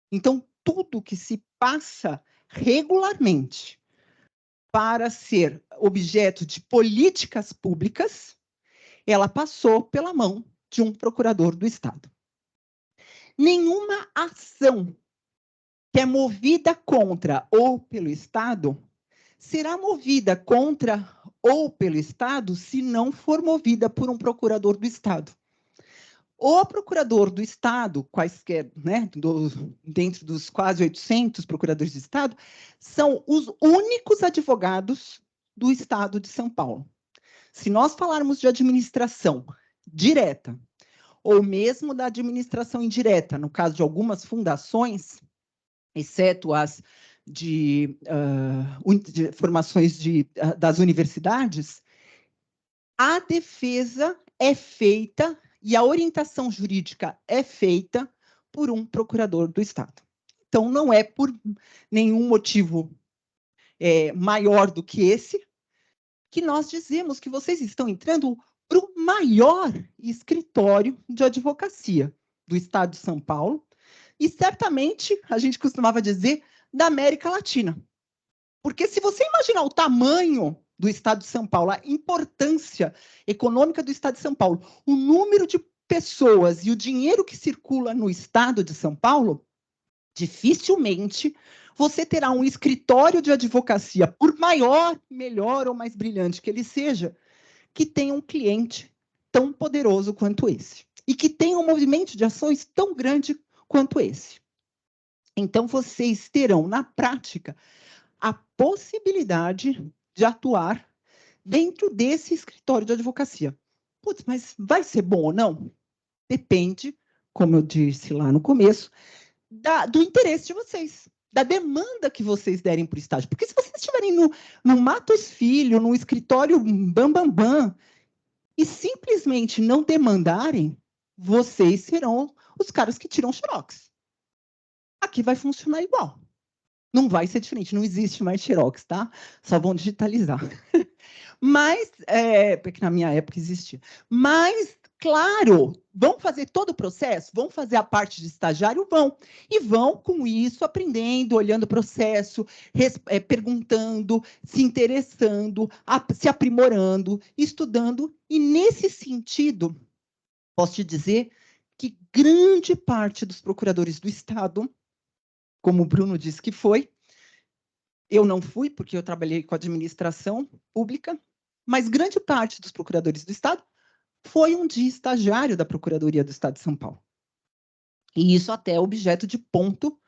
Então, tudo que se passa regularmente para ser objeto de políticas públicas, ela passou pela mão de um procurador do Estado. Nenhuma ação que é movida contra ou pelo Estado será movida contra ou pelo Estado se não for movida por um procurador do Estado. O procurador do Estado, quaisquer, né, dentro dos quase 800 procuradores do Estado, são os únicos advogados do Estado de São Paulo. Se nós falarmos de administração direta, ou mesmo da administração indireta, no caso de algumas fundações, exceto as de formações das universidades, a defesa é feita e a orientação jurídica é feita por um procurador do Estado. Então, não é por nenhum motivo maior do que esse que nós dizemos que vocês estão entrando para o maior escritório de advocacia do Estado de São Paulo e, certamente, a gente costumava dizer, da América Latina. Porque se você imaginar o tamanho do Estado de São Paulo, a importância econômica do Estado de São Paulo, o número de pessoas e o dinheiro que circula no Estado de São Paulo, dificilmente você terá um escritório de advocacia, por maior, melhor ou mais brilhante que ele seja, que tenha um cliente tão poderoso quanto esse. E que tenha um movimento de ações tão grande quanto esse. Então, vocês terão, na prática, a possibilidade de atuar dentro desse escritório de advocacia. Putz, mas vai ser bom ou não? Depende, como eu disse lá no começo, do interesse de vocês, da demanda que vocês derem para o estágio. Porque se vocês estiverem no Matos Filho, no escritório bam, e simplesmente não demandarem, vocês serão os caras que tiram xerox. Aqui vai funcionar igual. Não vai ser diferente, não existe mais xerox, tá? Só vão digitalizar. Mas, porque na minha época existia. Mas, Claro, vão fazer todo o processo? Vão fazer a parte de estagiário? Vão. E vão, com isso, aprendendo, olhando o processo, perguntando, se interessando, se aprimorando, estudando. E, nesse sentido, posso te dizer que grande parte dos procuradores do Estado, como o Bruno disse que foi, eu não fui, porque eu trabalhei com administração pública, mas grande parte dos procuradores do Estado foi um dia estagiário da Procuradoria do Estado de São Paulo. E isso até é objeto de ponto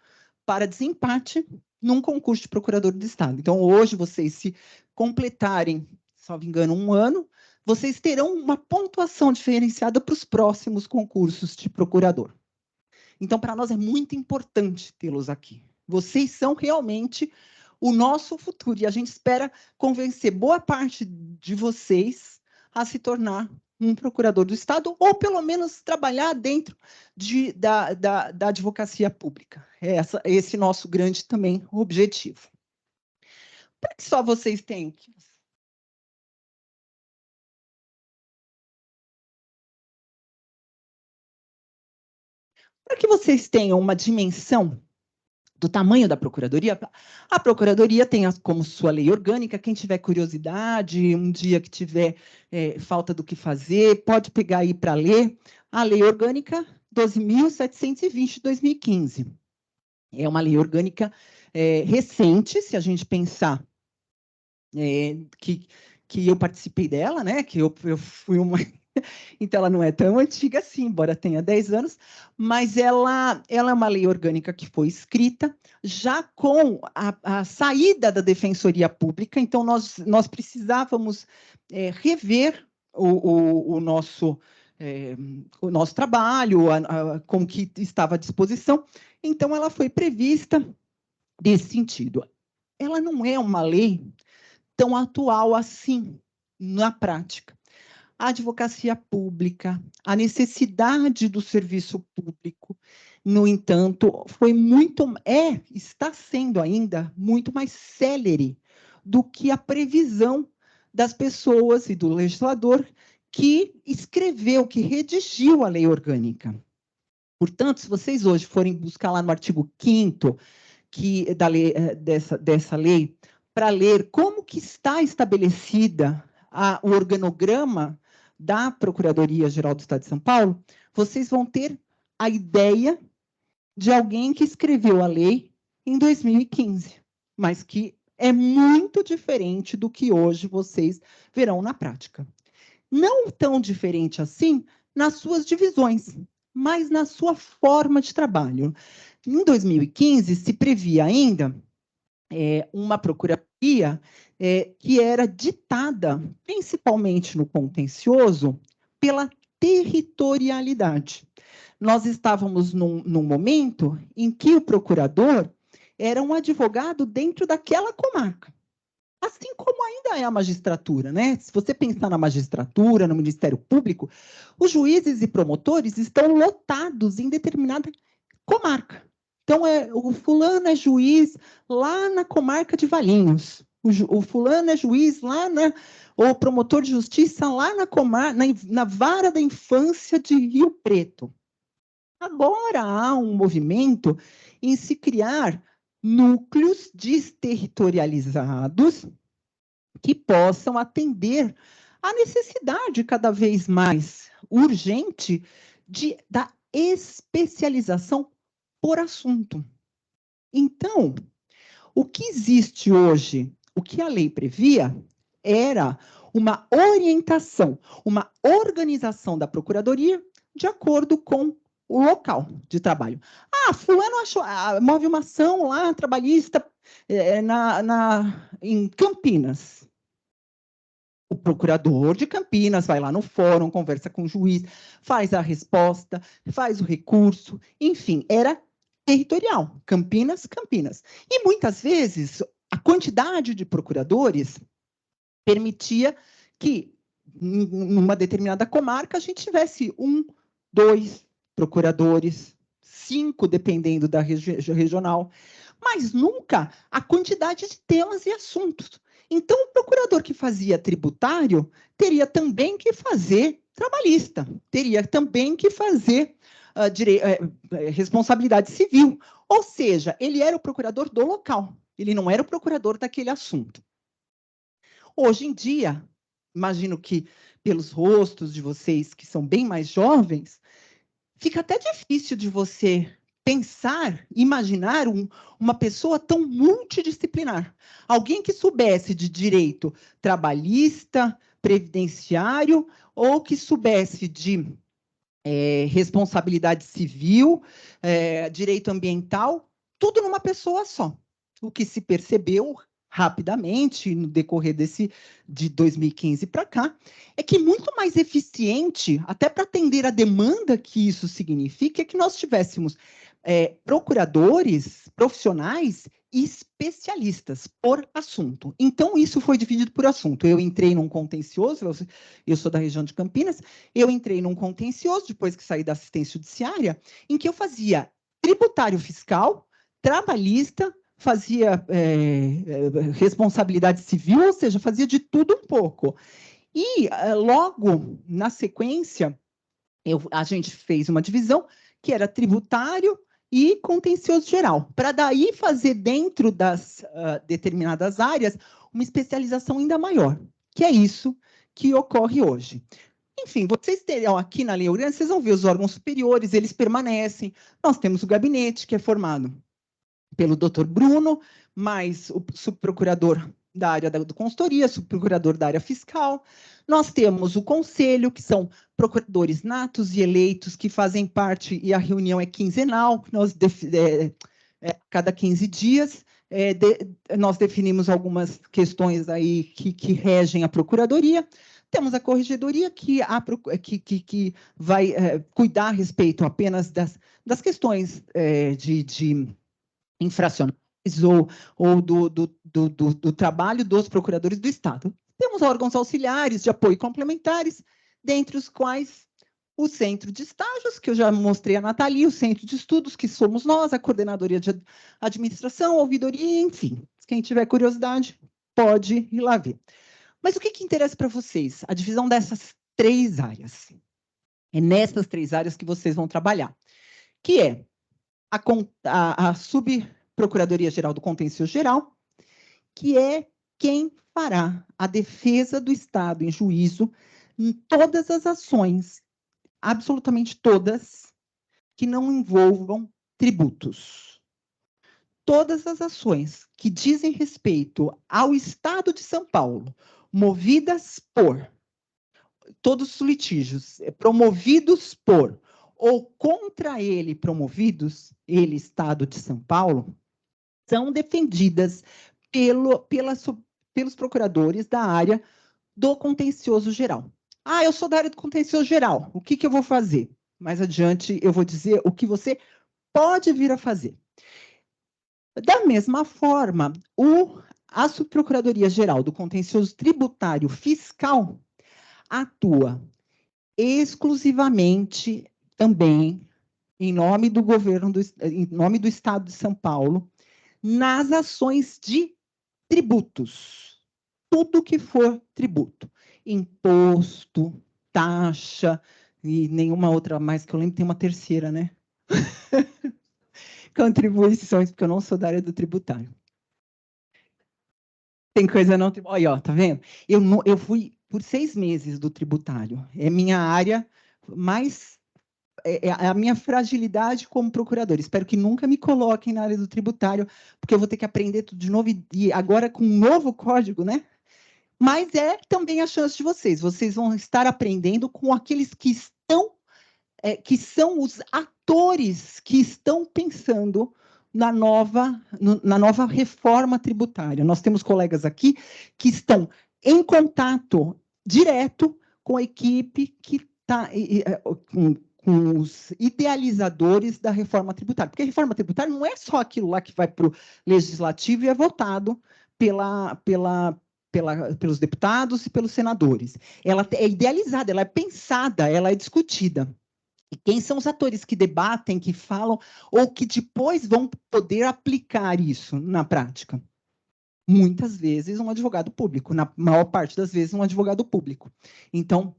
para desempate num concurso de procurador do Estado. Então, hoje, vocês, se completarem, salvo engano, 1 ano, vocês terão uma pontuação diferenciada para os próximos concursos de procurador. Então, para nós é muito importante tê-los aqui. Vocês são realmente o nosso futuro, e a gente espera convencer boa parte de vocês a se tornar um procurador do Estado, ou pelo menos trabalhar dentro da advocacia pública. Esse nosso grande também objetivo. Para que só vocês tenham que... Para que vocês tenham uma dimensão do tamanho da Procuradoria, a Procuradoria tem como sua lei orgânica. Quem tiver curiosidade, um dia que tiver falta do que fazer, pode pegar aí para ler a Lei Orgânica 12.720 de 2015. É uma lei orgânica recente, se a gente pensar que eu participei dela, né? Que eu fui uma... Então, ela não é tão antiga assim, embora tenha 10 anos, mas ela é uma lei orgânica que foi escrita já com a saída da Defensoria Pública. Então, nós precisávamos rever o nosso trabalho, com que estava à disposição. Então, ela foi prevista nesse sentido. Ela não é uma lei tão atual assim, na prática. A advocacia pública, a necessidade do serviço público, no entanto, está sendo ainda muito mais célere do que a previsão das pessoas e do legislador que escreveu, que redigiu a lei orgânica. Portanto, se vocês hoje forem buscar lá no artigo 5º dessa lei, para ler como que está estabelecida o organograma da Procuradoria-Geral do Estado de São Paulo, vocês vão ter a ideia de alguém que escreveu a lei em 2015, mas que é muito diferente do que hoje vocês verão na prática. Não tão diferente assim nas suas divisões, mas na sua forma de trabalho. Em 2015, se previa ainda uma procuradoria que era ditada, principalmente no contencioso, pela territorialidade. Nós estávamos num momento em que o procurador era um advogado dentro daquela comarca, assim como ainda é a magistratura, né? Se você pensar na magistratura, no Ministério Público, os juízes e promotores estão lotados em determinada comarca. Então, o fulano é juiz lá na comarca de Valinhos, o fulano é juiz lá ou promotor de justiça lá na vara da infância de Rio Preto. Agora há um movimento em se criar núcleos desterritorializados que possam atender à necessidade cada vez mais urgente da especialização por assunto. Então, o que existe hoje, o que a lei previa, era uma orientação, uma organização da Procuradoria de acordo com o local de trabalho. Fulano move uma ação lá trabalhista em Campinas. O procurador de Campinas vai lá no fórum, conversa com o juiz, faz a resposta, faz o recurso, enfim, era territorial, Campinas, Campinas. E muitas vezes a quantidade de procuradores permitia que, numa determinada comarca, a gente tivesse 1, 2 procuradores, 5, dependendo da regional, mas nunca a quantidade de temas e assuntos. Então, o procurador que fazia tributário teria também que fazer trabalhista, teria também que fazer responsabilidade civil, ou seja, ele era o procurador do local, ele não era o procurador daquele assunto. Hoje em dia, imagino que pelos rostos de vocês que são bem mais jovens, fica até difícil de você pensar, imaginar uma pessoa tão multidisciplinar. Alguém que soubesse de direito trabalhista, previdenciário, ou que soubesse de responsabilidade civil, direito ambiental, tudo numa pessoa só. O que se percebeu rapidamente, no decorrer de 2015 para cá, é que muito mais eficiente, até para atender a demanda que isso significa, é que nós tivéssemos procuradores profissionais e especialistas por assunto. Então, isso foi dividido por assunto. Eu entrei num contencioso, eu sou da região de Campinas, eu entrei num contencioso, depois que saí da assistência judiciária, em que eu fazia tributário fiscal, trabalhista, fazia responsabilidade civil, ou seja, fazia de tudo um pouco. E, logo, na sequência, a gente fez uma divisão que era tributário e contencioso geral, para daí fazer dentro das determinadas áreas uma especialização ainda maior, que é isso que ocorre hoje. Enfim, vocês terão aqui na Lei Orgânica, vocês vão ver os órgãos superiores, eles permanecem. Nós temos o gabinete, que é formado pelo doutor Bruno, mais o subprocurador da área da consultoria, subprocurador da área fiscal. Nós temos o conselho, que são procuradores natos e eleitos, que fazem parte, e a reunião é quinzenal, cada 15 dias, nós definimos algumas questões aí que regem a procuradoria. Temos a corregedoria, que vai cuidar a respeito apenas das questões de infracionais ou do trabalho dos procuradores do Estado. Temos órgãos auxiliares de apoio complementares, dentre os quais o Centro de Estágios, que eu já mostrei a Nathalie, o Centro de Estudos, que somos nós, a Coordenadoria de Administração, a Ouvidoria, enfim. Quem tiver curiosidade, pode ir lá ver. Mas o que interessa para vocês? A divisão dessas 3 áreas. É nessas 3 áreas que vocês vão trabalhar, que é a Subprocuradoria-Geral do Contencioso Geral, que é quem fará a defesa do Estado em juízo em todas as ações, absolutamente todas, que não envolvam tributos. Todas as ações que dizem respeito ao Estado de São Paulo, movidas por todos os litígios, promovidos por ou contra ele promovidos, ele, Estado de São Paulo, são defendidas pelos procuradores da área do contencioso geral. Ah, eu sou da área do contencioso geral, o que eu vou fazer? Mais adiante eu vou dizer o que você pode vir a fazer. Da mesma forma, a Subprocuradoria-Geral do Contencioso Tributário Fiscal atua exclusivamente também em nome do governo, em nome do Estado de São Paulo, nas ações de tributos. Tudo que for tributo. Imposto, taxa, e nenhuma outra mais que eu lembro, tem uma terceira, né? Contribuições, porque eu não sou da área do tributário. Tem coisa não... Olha, ó, tá vendo? Eu fui por 6 meses do tributário. É minha área mais... É a minha fragilidade como procurador. Espero que nunca me coloquem na área do tributário, porque eu vou ter que aprender tudo de novo, e agora com um novo código, né? Mas é também a chance de vocês. Vocês vão estar aprendendo com aqueles que estão... que são os atores que estão pensando na nova reforma tributária. Nós temos colegas aqui que estão em contato direto com a equipe que está... com os idealizadores da reforma tributária. Porque a reforma tributária não é só aquilo lá que vai para o legislativo e é votado pelos deputados e pelos senadores. Ela é idealizada, ela é pensada, ela é discutida. E quem são os atores que debatem, que falam, ou que depois vão poder aplicar isso na prática? Muitas vezes um advogado público, na maior parte das vezes um advogado público. Então,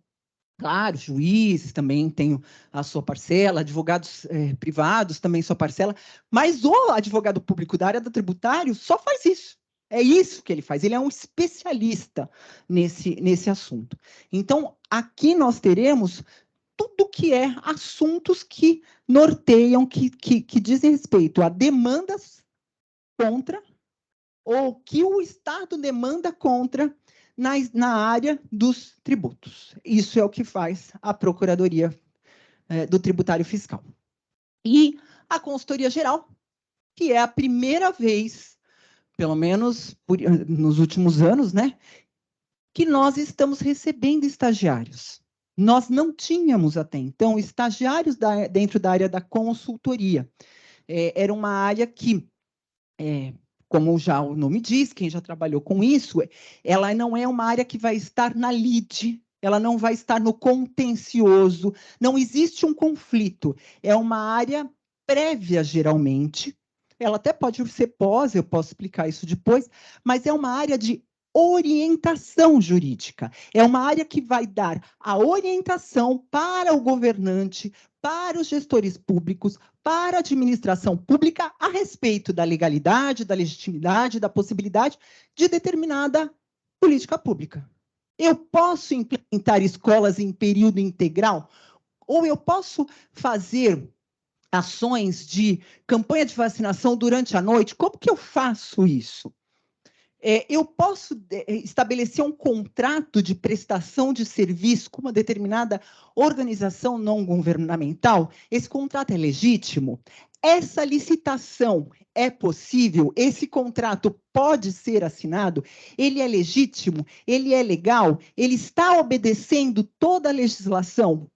Claro, juízes também têm a sua parcela, advogados privados também sua parcela, mas o advogado público da área do tributário só faz isso. É isso que ele faz, ele é um especialista nesse assunto. Então, aqui nós teremos tudo que é assuntos que norteiam, que dizem respeito a demandas contra, ou que o Estado demanda contra na área dos tributos. Isso é o que faz a Procuradoria do Tributário Fiscal. E a Consultoria Geral, que é a primeira vez, pelo menos nos últimos anos, né, que nós estamos recebendo estagiários. Nós não tínhamos até então estagiários dentro da área da consultoria. Era uma área que, como já o nome diz, quem já trabalhou com isso, ela não é uma área que vai estar na lide, ela não vai estar no contencioso, não existe um conflito, é uma área prévia, geralmente, ela até pode ser pós, eu posso explicar isso depois, mas é uma área de orientação jurídica, é uma área que vai dar a orientação para o governante, para os gestores públicos, para a administração pública a respeito da legalidade, da legitimidade, da possibilidade de determinada política pública. Eu posso implementar escolas em período integral, ou eu posso fazer ações de campanha de vacinação durante a noite. Como que eu faço isso? Eu posso estabelecer um contrato de prestação de serviço com uma determinada organização não governamental? Esse contrato é legítimo? Essa licitação é possível? Esse contrato pode ser assinado? Ele é legítimo? Ele é legal? Ele está obedecendo toda a legislação?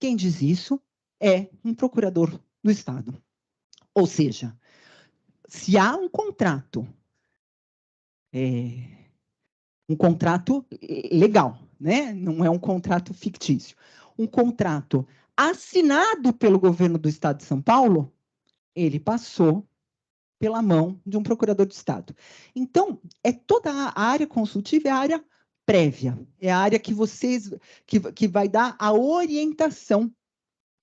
Quem diz isso é um procurador do Estado. Ou seja, se há um contrato legal, né? Não é um contrato fictício. Um contrato assinado pelo governo do Estado de São Paulo, ele passou pela mão de um procurador do Estado. Então, toda a área consultiva é a área prévia, é a área que que vai dar a orientação.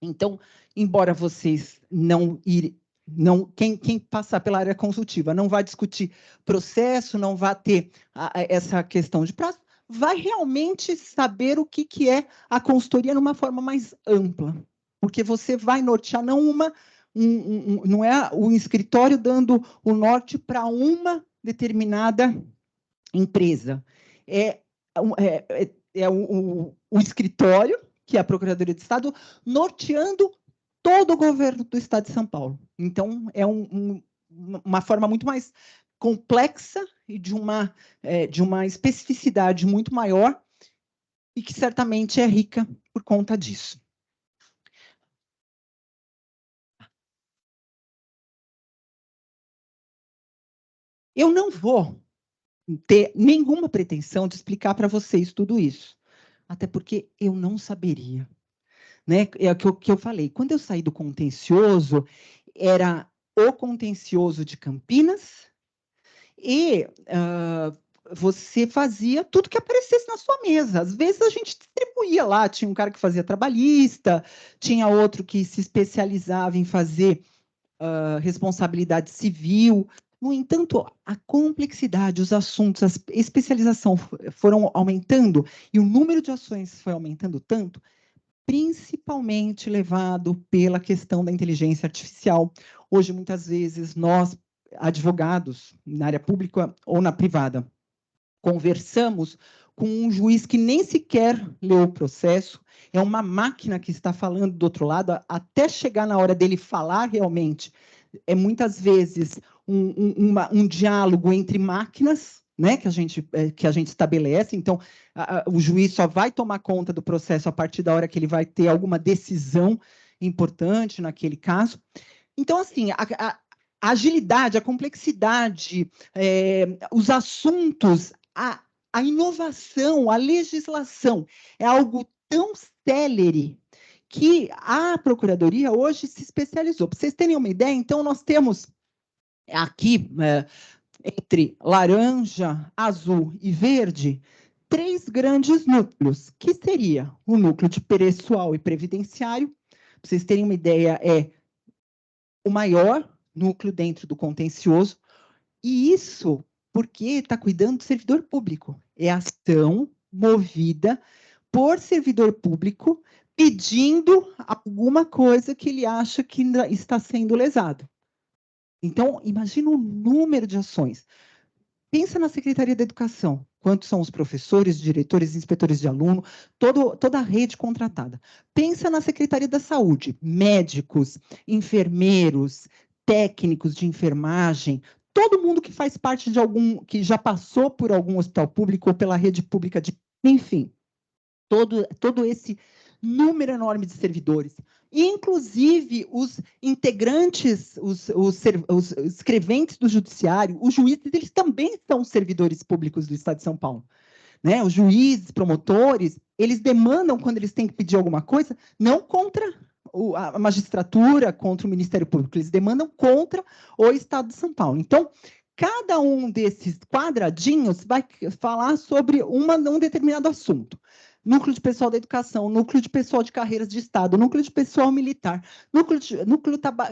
Então, embora vocês quem passar pela área consultiva não vai discutir processo, não vai ter essa questão de prazo, vai realmente saber o que é a consultoria numa forma mais ampla, porque você vai nortear não é o escritório dando o norte para uma determinada empresa, o escritório, que é a Procuradoria de Estado, norteando todo o governo do Estado de São Paulo. Então, é uma forma muito mais complexa e de uma especificidade muito maior e que certamente é rica por conta disso. Eu não vou ter nenhuma pretensão de explicar para vocês tudo isso, até porque eu não saberia. Né? É o que eu falei. Quando eu saí do contencioso, era o contencioso de Campinas e você fazia tudo que aparecesse na sua mesa. Às vezes a gente distribuía lá, tinha um cara que fazia trabalhista, tinha outro que se especializava em fazer responsabilidade civil. No entanto, a complexidade, os assuntos, a especialização foram aumentando e o número de ações foi aumentando tanto, principalmente levado pela questão da inteligência artificial. Hoje, muitas vezes, nós, advogados, na área pública ou na privada, conversamos com um juiz que nem sequer leu o processo, é uma máquina que está falando do outro lado, até chegar na hora dele falar realmente, muitas vezes um diálogo entre máquinas, né, que a gente estabelece. Então, o juiz só vai tomar conta do processo a partir da hora que ele vai ter alguma decisão importante naquele caso. Então, assim, a agilidade, a complexidade, os assuntos, a inovação, a legislação é algo tão célere que a Procuradoria hoje se especializou. Para vocês terem uma ideia, então, nós temos aqui, entre laranja, azul e verde, 3 grandes núcleos, que seria o núcleo de pessoal e previdenciário. Para vocês terem uma ideia, é o maior núcleo dentro do contencioso, e isso porque está cuidando do servidor público. É ação movida por servidor público pedindo alguma coisa que ele acha que está sendo lesado. Então, imagina o número de ações. Pensa na Secretaria da Educação, quantos são os professores, diretores, inspetores de aluno, toda a rede contratada. Pensa na Secretaria da Saúde, médicos, enfermeiros, técnicos de enfermagem, todo mundo que faz parte de que já passou por algum hospital público ou pela rede pública, enfim, todo esse número enorme de servidores. Inclusive, os integrantes, os escreventes do judiciário, os juízes, eles também são servidores públicos do Estado de São Paulo. Né? Os juízes, promotores, eles demandam, quando eles têm que pedir alguma coisa, não contra a magistratura, contra o Ministério Público, eles demandam contra o Estado de São Paulo. Então, cada um desses quadradinhos vai falar sobre um determinado assunto. Núcleo de pessoal da educação, núcleo de pessoal de carreiras de Estado, núcleo de pessoal militar, núcleo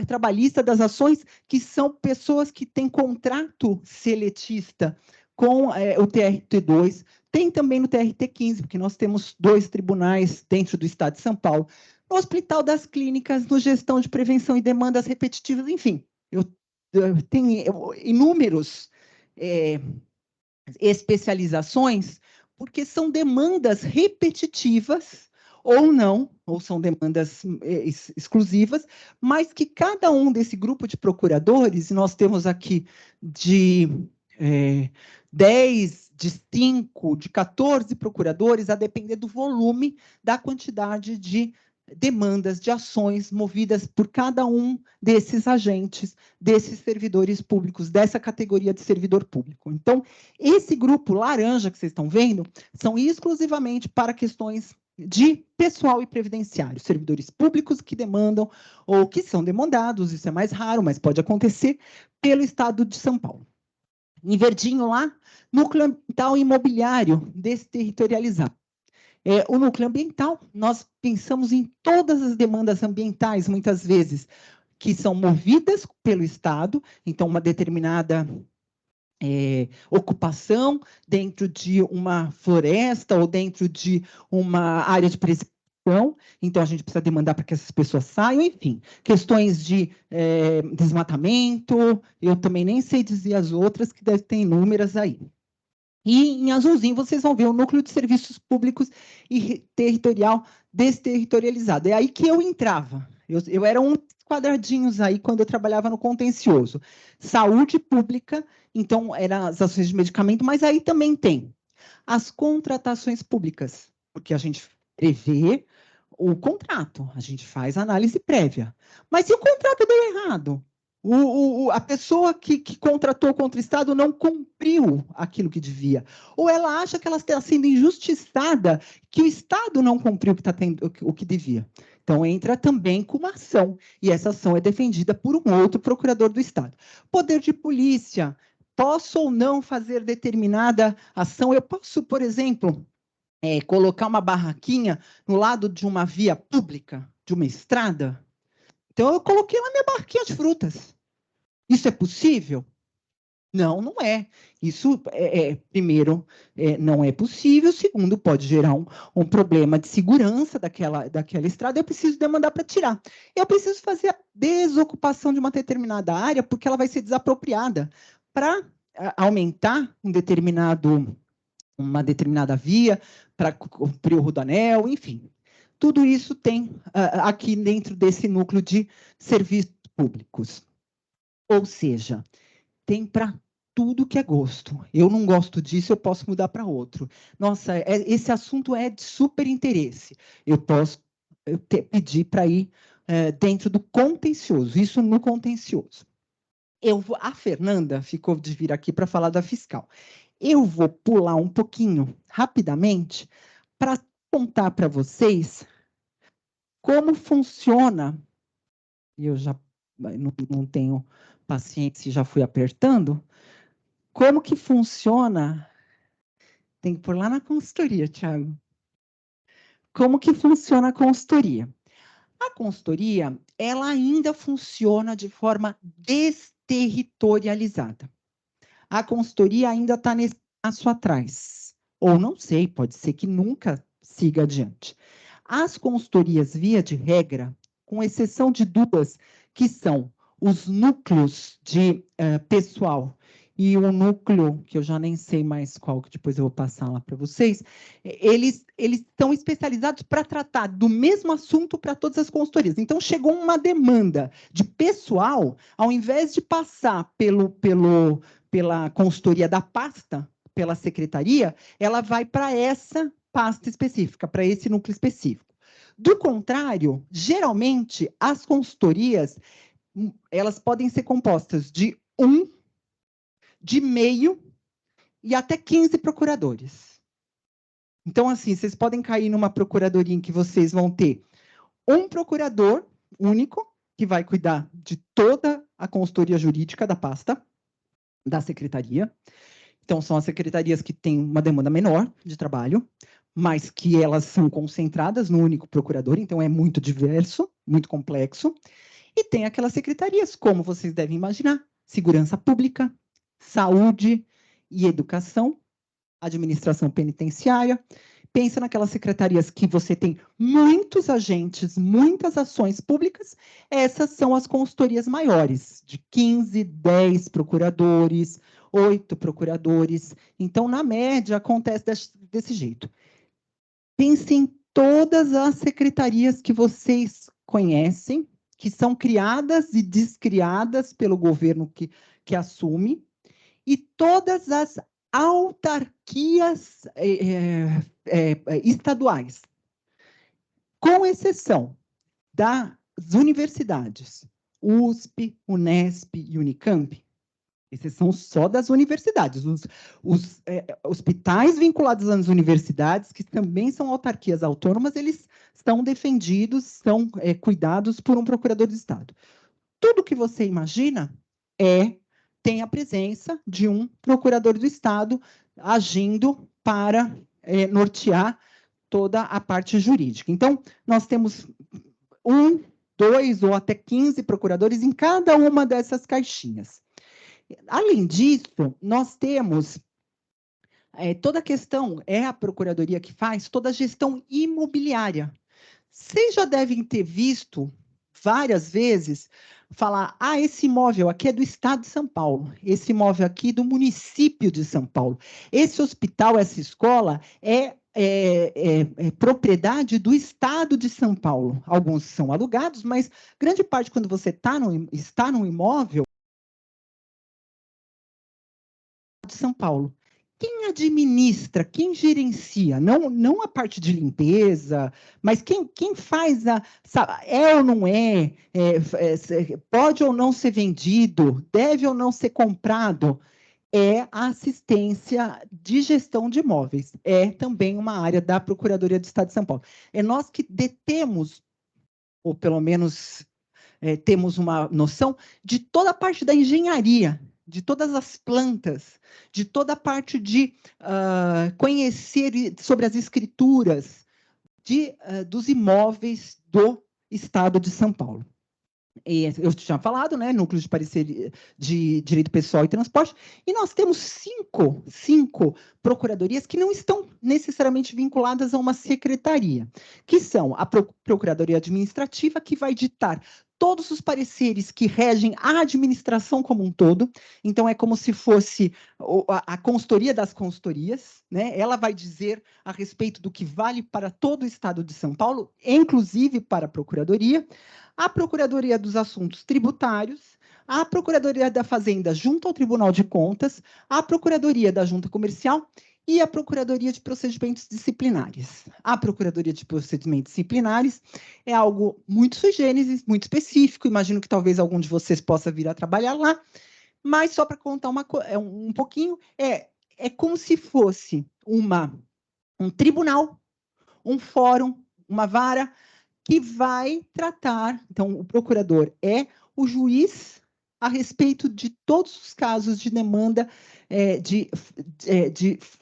trabalhista das ações, que são pessoas que têm contrato seletista com o TRT2, tem também no TRT15, porque nós temos 2 tribunais dentro do Estado de São Paulo, no Hospital das Clínicas, no Gestão de Prevenção e Demandas Repetitivas, enfim, eu tenho inúmeros especializações, porque são demandas repetitivas, ou não, ou são demandas exclusivas, mas que cada um desse grupo de procuradores, e nós temos aqui de 10, de 5, de 14 procuradores, a depender do volume, da quantidade de demandas, de ações movidas por cada um desses agentes, desses servidores públicos, dessa categoria de servidor público. Então, esse grupo laranja que vocês estão vendo, são exclusivamente para questões de pessoal e previdenciário, servidores públicos que demandam ou que são demandados, isso é mais raro, mas pode acontecer, pelo Estado de São Paulo. Em verdinho lá, núcleo ambiental e imobiliário desterritorializado. O núcleo ambiental, nós pensamos em todas as demandas ambientais, muitas vezes, que são movidas pelo Estado, então uma determinada ocupação dentro de uma floresta ou dentro de uma área de precipitação, então a gente precisa demandar para que essas pessoas saiam, enfim, questões de desmatamento, eu também nem sei dizer as outras, que devem ter inúmeras aí. E em azulzinho vocês vão ver o núcleo de serviços públicos e territorial desterritorializado. É aí que eu entrava. Eu era um quadradinhos aí quando eu trabalhava no contencioso. Saúde pública, então eram as ações de medicamento, mas aí também tem as contratações públicas, porque a gente prevê o contrato, a gente faz análise prévia. Mas se o contrato deu errado? A pessoa que contratou contra o Estado não cumpriu aquilo que devia. Ou ela acha que ela está sendo injustiçada, que o Estado não cumpriu o que devia. Então, entra também com uma ação, e essa ação é defendida por um outro procurador do Estado. Poder de polícia, posso ou não fazer determinada ação? Eu posso, por exemplo, colocar uma barraquinha no lado de uma via pública, de uma estrada? Então, eu coloquei lá minha barquinha de frutas. Isso é possível? Não, não é. Isso, primeiro, não é possível. Segundo, pode gerar um problema de segurança daquela estrada. Eu preciso demandar para tirar. Eu preciso fazer a desocupação de uma determinada área, porque ela vai ser desapropriada para aumentar uma determinada via, para cumprir o rodoanel, enfim. Tudo isso tem aqui dentro desse núcleo de serviços públicos. Ou seja, tem para tudo que é gosto. Eu não gosto disso, eu posso mudar para outro. Nossa, esse assunto é de super interesse. Eu posso pedir para ir dentro do contencioso, isso no contencioso. A Fernanda ficou de vir aqui para falar da fiscal. Eu vou pular um pouquinho, rapidamente, para contar para vocês como funciona, e eu já não tenho paciência, já fui apertando, como que funciona Tem que pôr lá na consultoria, Thiago. Como que funciona a consultoria? A consultoria, ela ainda funciona de forma desterritorializada. A consultoria ainda está nesse passo atrás. Ou não sei, pode ser que nunca siga adiante. As consultorias, via de regra, com exceção de duas, que são os núcleos de pessoal e o núcleo, que eu já nem sei mais qual, que depois eu vou passar lá para vocês, eles estão especializados para tratar do mesmo assunto para todas as consultorias. Então, chegou uma demanda de pessoal, ao invés de passar pela consultoria da pasta, pela secretaria, ela vai para essa pasta específica, para esse núcleo específico. Do contrário, geralmente, as consultorias, elas podem ser compostas de de meio e até 15 procuradores. Então, assim, vocês podem cair numa procuradoria em que vocês vão ter um procurador único, que vai cuidar de toda a consultoria jurídica da pasta, da secretaria. Então, são as secretarias que têm uma demanda menor de trabalho, mas que elas são concentradas no único procurador, então é muito diverso, muito complexo. E tem aquelas secretarias, como vocês devem imaginar, segurança pública, saúde e educação, administração penitenciária. Pensa naquelas secretarias que você tem muitos agentes, muitas ações públicas. Essas são as consultorias maiores, de 15, 10 procuradores, 8 procuradores. Então, na média, acontece desse jeito. Pense em todas as secretarias que vocês conhecem, que são criadas e descriadas pelo governo que assume, e todas as autarquias estaduais, com exceção das universidades, USP, Unesp e Unicamp, exceção só das universidades, os hospitais vinculados às universidades, que também são autarquias autônomas, eles são defendidos, são cuidados por um procurador de Estado. Tudo que você imagina tem a presença de um procurador do Estado agindo para nortear toda a parte jurídica. Então, nós temos 1, 2 ou até 15 procuradores em cada uma dessas caixinhas. Além disso, nós temos toda a questão, a Procuradoria que faz toda a gestão imobiliária. Vocês já devem ter visto várias vezes falar, esse imóvel aqui é do Estado de São Paulo, esse imóvel aqui do município de São Paulo, esse hospital, essa escola é propriedade do Estado de São Paulo. Alguns são alugados, mas grande parte, quando você está num imóvel de São Paulo. Quem administra, quem gerencia, não a parte de limpeza, mas quem faz ou não pode ou não ser vendido, deve ou não ser comprado, é a assistência de gestão de imóveis. É também uma área da Procuradoria do Estado de São Paulo. É nós que detemos, ou pelo menos temos uma noção, de toda a parte da engenharia, de todas as plantas, de toda a parte de conhecer sobre as escrituras dos imóveis do Estado de São Paulo. E eu tinha falado, né, núcleo de parecer de direito pessoal e transporte, e nós temos cinco procuradorias que não estão necessariamente vinculadas a uma secretaria, que são a Procuradoria Administrativa, que vai ditar todos os pareceres que regem a administração como um todo. Então, é como se fosse a consultoria das consultorias, né? Ela vai dizer a respeito do que vale para todo o Estado de São Paulo, inclusive para a Procuradoria. A Procuradoria dos Assuntos Tributários, a Procuradoria da Fazenda junto ao Tribunal de Contas, a Procuradoria da Junta Comercial e a Procuradoria de Procedimentos Disciplinares. A Procuradoria de Procedimentos Disciplinares é algo muito sui generis, muito específico, imagino que talvez algum de vocês possa vir a trabalhar lá, mas só para contar um pouquinho, é como se fosse um tribunal, um fórum, uma vara, que vai tratar, então o procurador é o juiz a respeito de todos os casos de demanda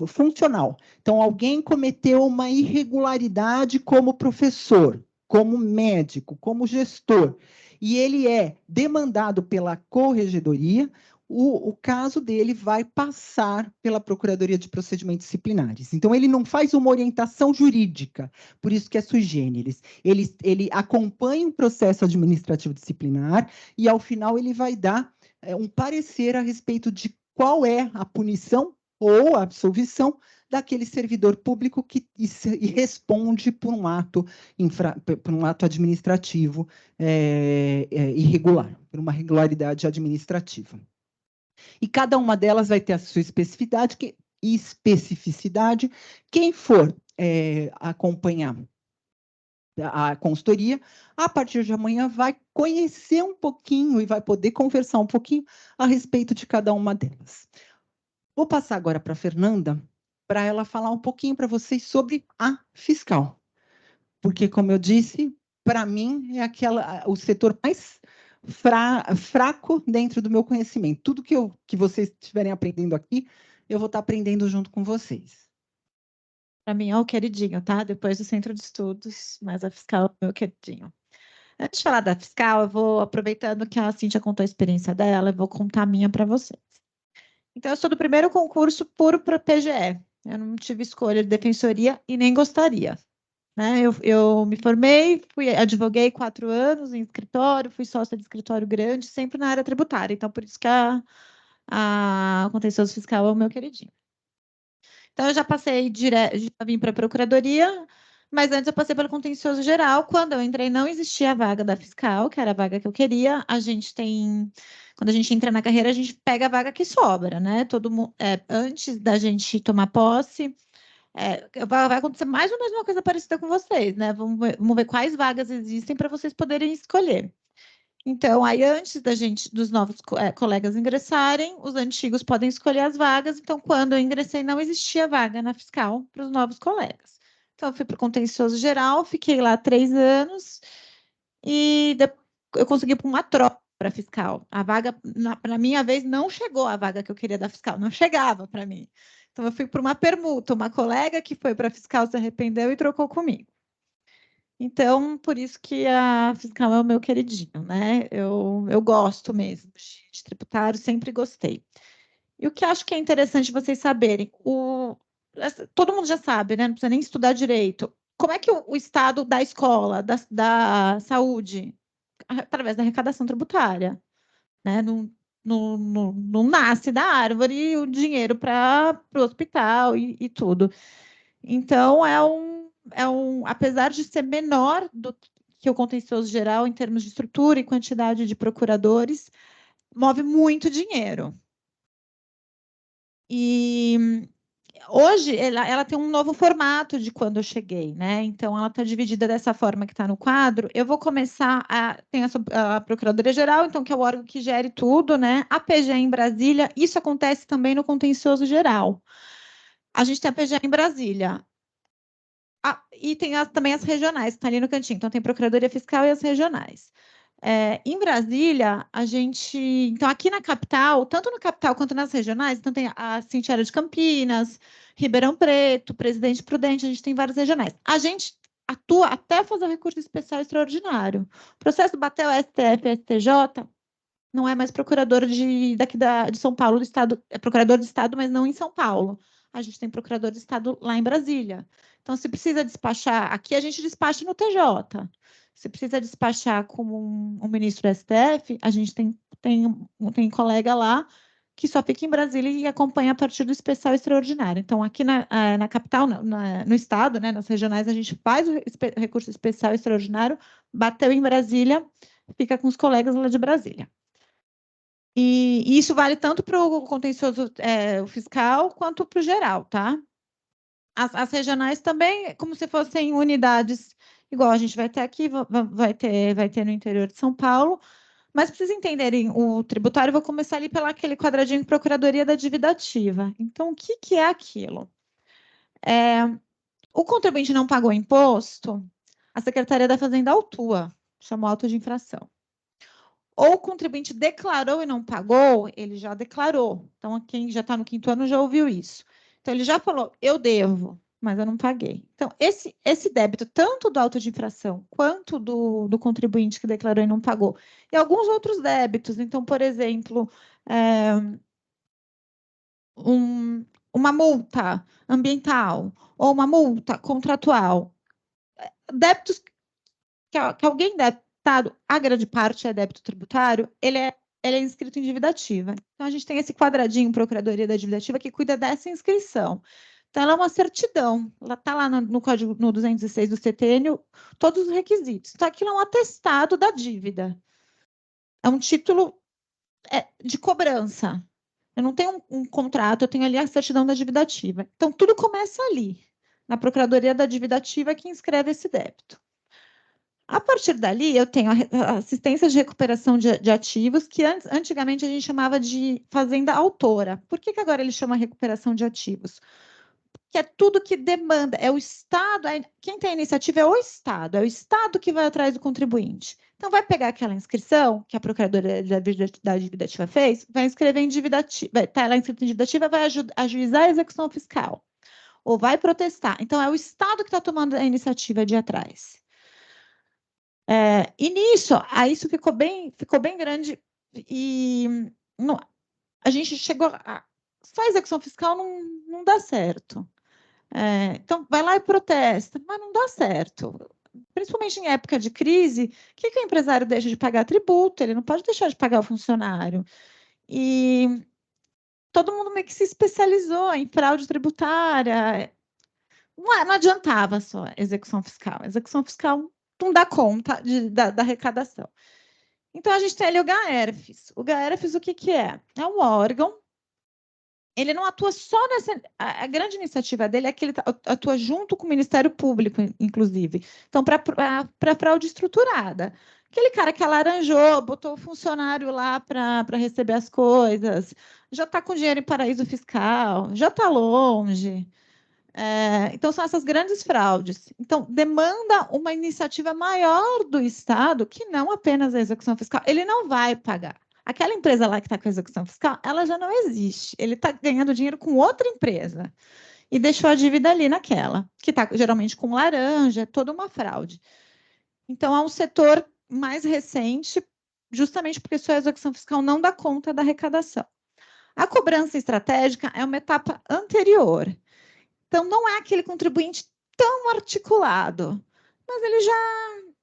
funcional. Então, alguém cometeu uma irregularidade como professor, como médico, como gestor, e ele é demandado pela corregedoria, o caso dele vai passar pela Procuradoria de Procedimentos Disciplinares. Então, ele não faz uma orientação jurídica, por isso que é sui generis. Ele acompanha um processo administrativo disciplinar e, ao final, ele vai dar um parecer a respeito de qual é a punição ou a absolvição daquele servidor público que responde por um ato administrativo irregular, por uma irregularidade administrativa. E cada uma delas vai ter a sua especificidade. Quem for acompanhar a consultoria, a partir de amanhã vai conhecer um pouquinho e vai poder conversar um pouquinho a respeito de cada uma delas. Vou passar agora para a Fernanda, para ela falar um pouquinho para vocês sobre a fiscal. Porque, como eu disse, para mim é o setor mais fraco dentro do meu conhecimento. Tudo que vocês estiverem aprendendo aqui, eu vou estar aprendendo junto com vocês. Para mim é o queridinho, tá? Depois do centro de estudos, mas a fiscal é o meu queridinho. Antes de falar da fiscal, eu vou, aproveitando que a Cíntia contou a experiência dela, eu vou contar a minha para vocês. Então, eu sou do primeiro concurso puro para PGE. Eu não tive escolha de defensoria e nem gostaria. Né? Eu me formei, advoguei 4 anos em escritório, fui sócia de escritório grande, sempre na área tributária. Então, por isso que a contencioso fiscal é o meu queridinho. Então, eu já passei já vim para a procuradoria, mas antes eu passei pelo contencioso geral. Quando eu entrei, não existia a vaga da fiscal, que era a vaga que eu queria. Quando a gente entra na carreira, a gente pega a vaga que sobra, né? Todo mundo, antes da gente tomar posse, vai acontecer mais ou menos uma coisa parecida com vocês, né? Vamos ver quais vagas existem para vocês poderem escolher. Então, aí antes dos novos colegas ingressarem, os antigos podem escolher as vagas. Então, quando eu ingressei, não existia vaga na fiscal para os novos colegas. Então, eu fui para o contencioso geral, fiquei lá 3 anos e eu consegui uma troca para fiscal. A vaga, na minha vez, não chegou a vaga que eu queria da fiscal, não chegava para mim. Então, eu fui para uma permuta. Uma colega que foi para fiscal se arrependeu e trocou comigo. Então, por isso que a fiscal é o meu queridinho, né? Eu gosto mesmo de tributário, sempre gostei. E o que acho que é interessante vocês saberem, todo mundo já sabe, né? Não precisa nem estudar direito. Como é que o Estado dá escola, da saúde? Através da arrecadação tributária, né? Não nasce da árvore o dinheiro para o hospital e tudo. Então, apesar de ser menor do que o contencioso geral em termos de estrutura e quantidade de procuradores, move muito dinheiro. E hoje ela tem um novo formato de quando eu cheguei, né? Então, ela está dividida dessa forma que está no quadro. Eu vou começar tem a Procuradoria Geral, então, que é o órgão que gere tudo, né? A PGE em Brasília, isso acontece também no contencioso geral. A gente tem a PGE em Brasília. E tem também as regionais, que estão ali no cantinho. Então, tem Procuradoria Fiscal e as regionais. Em Brasília, então, aqui na capital, tanto na capital quanto nas regionais, então tem a Cintiara de Campinas, Ribeirão Preto, Presidente Prudente, a gente tem várias regionais. A gente atua até fazer o recurso especial extraordinário. O processo bateu STF e STJ, não é mais procurador daqui de São Paulo, do Estado, é procurador do Estado, mas não em São Paulo. A gente tem procurador do Estado lá em Brasília. Então, se precisa despachar, aqui a gente despacha no TJ. Se precisa despachar como um ministro do STF, a gente tem colega lá que só fica em Brasília e acompanha a partir do especial extraordinário. Então, aqui na capital, no Estado, né, nas regionais, a gente faz o recurso especial extraordinário, bateu em Brasília, fica com os colegas lá de Brasília. E isso vale tanto para o contencioso fiscal quanto para o geral, tá? As regionais também, como se fossem unidades, igual a gente vai ter aqui, vai ter no interior de São Paulo, mas para vocês entenderem o tributário, eu vou começar ali aquele quadradinho de Procuradoria da Dívida Ativa. Então, o que é aquilo? O contribuinte não pagou imposto, a Secretaria da Fazenda autua, chama auto de infração. ou o contribuinte declarou e não pagou, ele já declarou. Então, quem já está no 5º ano já ouviu isso. Então, ele já falou, eu devo, mas eu não paguei. Então, esse débito, tanto do auto de infração quanto do contribuinte que declarou e não pagou, e alguns outros débitos. Então, por exemplo, uma multa ambiental ou uma multa contratual, débitos que alguém debitado, a grande parte é débito tributário, ele é inscrito em dívida ativa. Então, a gente tem esse quadradinho, Procuradoria da Dívida Ativa, que cuida dessa inscrição. Então, ela é uma certidão, ela está lá no código, no 206 do CTN, todos os requisitos. Então, aquilo é um atestado da dívida. É um título de cobrança. Eu não tenho um contrato, eu tenho ali a certidão da dívida ativa. Então, tudo começa ali, na Procuradoria da Dívida Ativa, que inscreve esse débito. A partir dali, eu tenho a assistência de recuperação de ativos, que antigamente a gente chamava de fazenda autora. Por que agora ele chama recuperação de ativos? Que é tudo que demanda, é o Estado, quem tem a iniciativa é o Estado que vai atrás do contribuinte. Então, vai pegar aquela inscrição que a Procuradoria da Dívida Ativa fez, vai inscrever em dívida ativa, vai estar lá inscrito em dívida ativa, vai ajuizar a execução fiscal, ou vai protestar. Então, é o Estado que está tomando a iniciativa de ir atrás. E nisso, isso ficou bem grande, e a gente chegou só a execução fiscal não dá certo. Então, vai lá e protesta, mas não dá certo. Principalmente em época de crise, o que o empresário deixa de pagar tributo? Ele não pode deixar de pagar o funcionário. E todo mundo meio que se especializou em fraude tributária. Não adiantava só a execução fiscal. A execução fiscal não dá conta da arrecadação. Então, a gente tem ali o GAERFES. O GAERFES, o que é? É um órgão. Ele não atua só nessa... A grande iniciativa dele é que ele atua junto com o Ministério Público, inclusive. Então, para fraude estruturada. Aquele cara que alaranjou, botou o funcionário lá para receber as coisas, já está com dinheiro em paraíso fiscal, já está longe. Então, são essas grandes fraudes. Então, demanda uma iniciativa maior do Estado, que não apenas a execução fiscal. Ele não vai pagar. Aquela empresa lá que está com a execução fiscal, ela já não existe. Ele está ganhando dinheiro com outra empresa e deixou a dívida ali naquela, que está geralmente com laranja, é toda uma fraude. Então, é um setor mais recente, justamente porque sua execução fiscal não dá conta da arrecadação. A cobrança estratégica é uma etapa anterior. Então, não é aquele contribuinte tão articulado, mas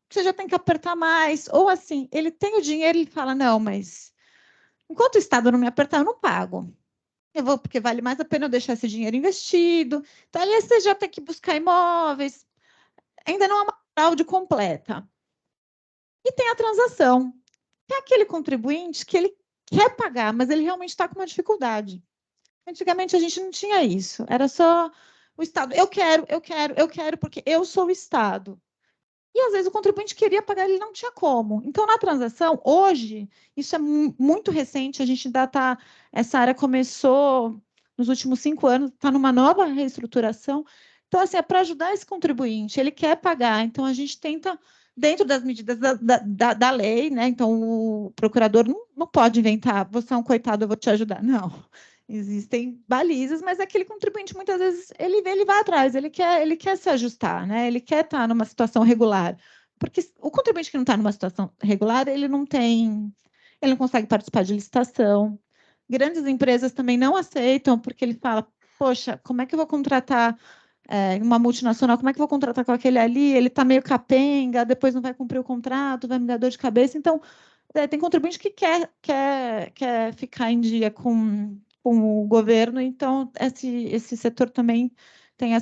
você já tem que apertar mais, ou assim, ele tem o dinheiro e ele fala, não, mas enquanto o Estado não me apertar, eu não pago. Eu vou, porque vale mais a pena eu deixar esse dinheiro investido. Então, ali você já tem que buscar imóveis. Ainda não é uma fraude completa. E tem a transação. É aquele contribuinte que ele quer pagar, mas ele realmente está com uma dificuldade. Antigamente, a gente não tinha isso. Era só o Estado. Eu quero, porque eu sou o Estado. E, às vezes, o contribuinte queria pagar, ele não tinha como. Então, na transação, hoje, isso é muito recente, a gente ainda está... Essa área começou nos últimos 5 anos, está numa nova reestruturação. Então, assim, é para ajudar esse contribuinte, ele quer pagar. Então, a gente tenta, dentro das medidas da lei, né? Então, o procurador não pode inventar, você é um coitado, eu vou te ajudar. Não. Existem balizas, mas aquele contribuinte, muitas vezes, ele vai atrás, ele quer se ajustar, né? Ele quer estar numa situação regular. Porque o contribuinte que não está numa situação regular, ele não consegue participar de licitação. Grandes empresas também não aceitam, porque ele fala, poxa, como é que eu vou contratar uma multinacional, como é que eu vou contratar com aquele ali? Ele está meio capenga, depois não vai cumprir o contrato, vai me dar dor de cabeça. Então, tem contribuinte que quer ficar em dia com o governo, então esse setor também tem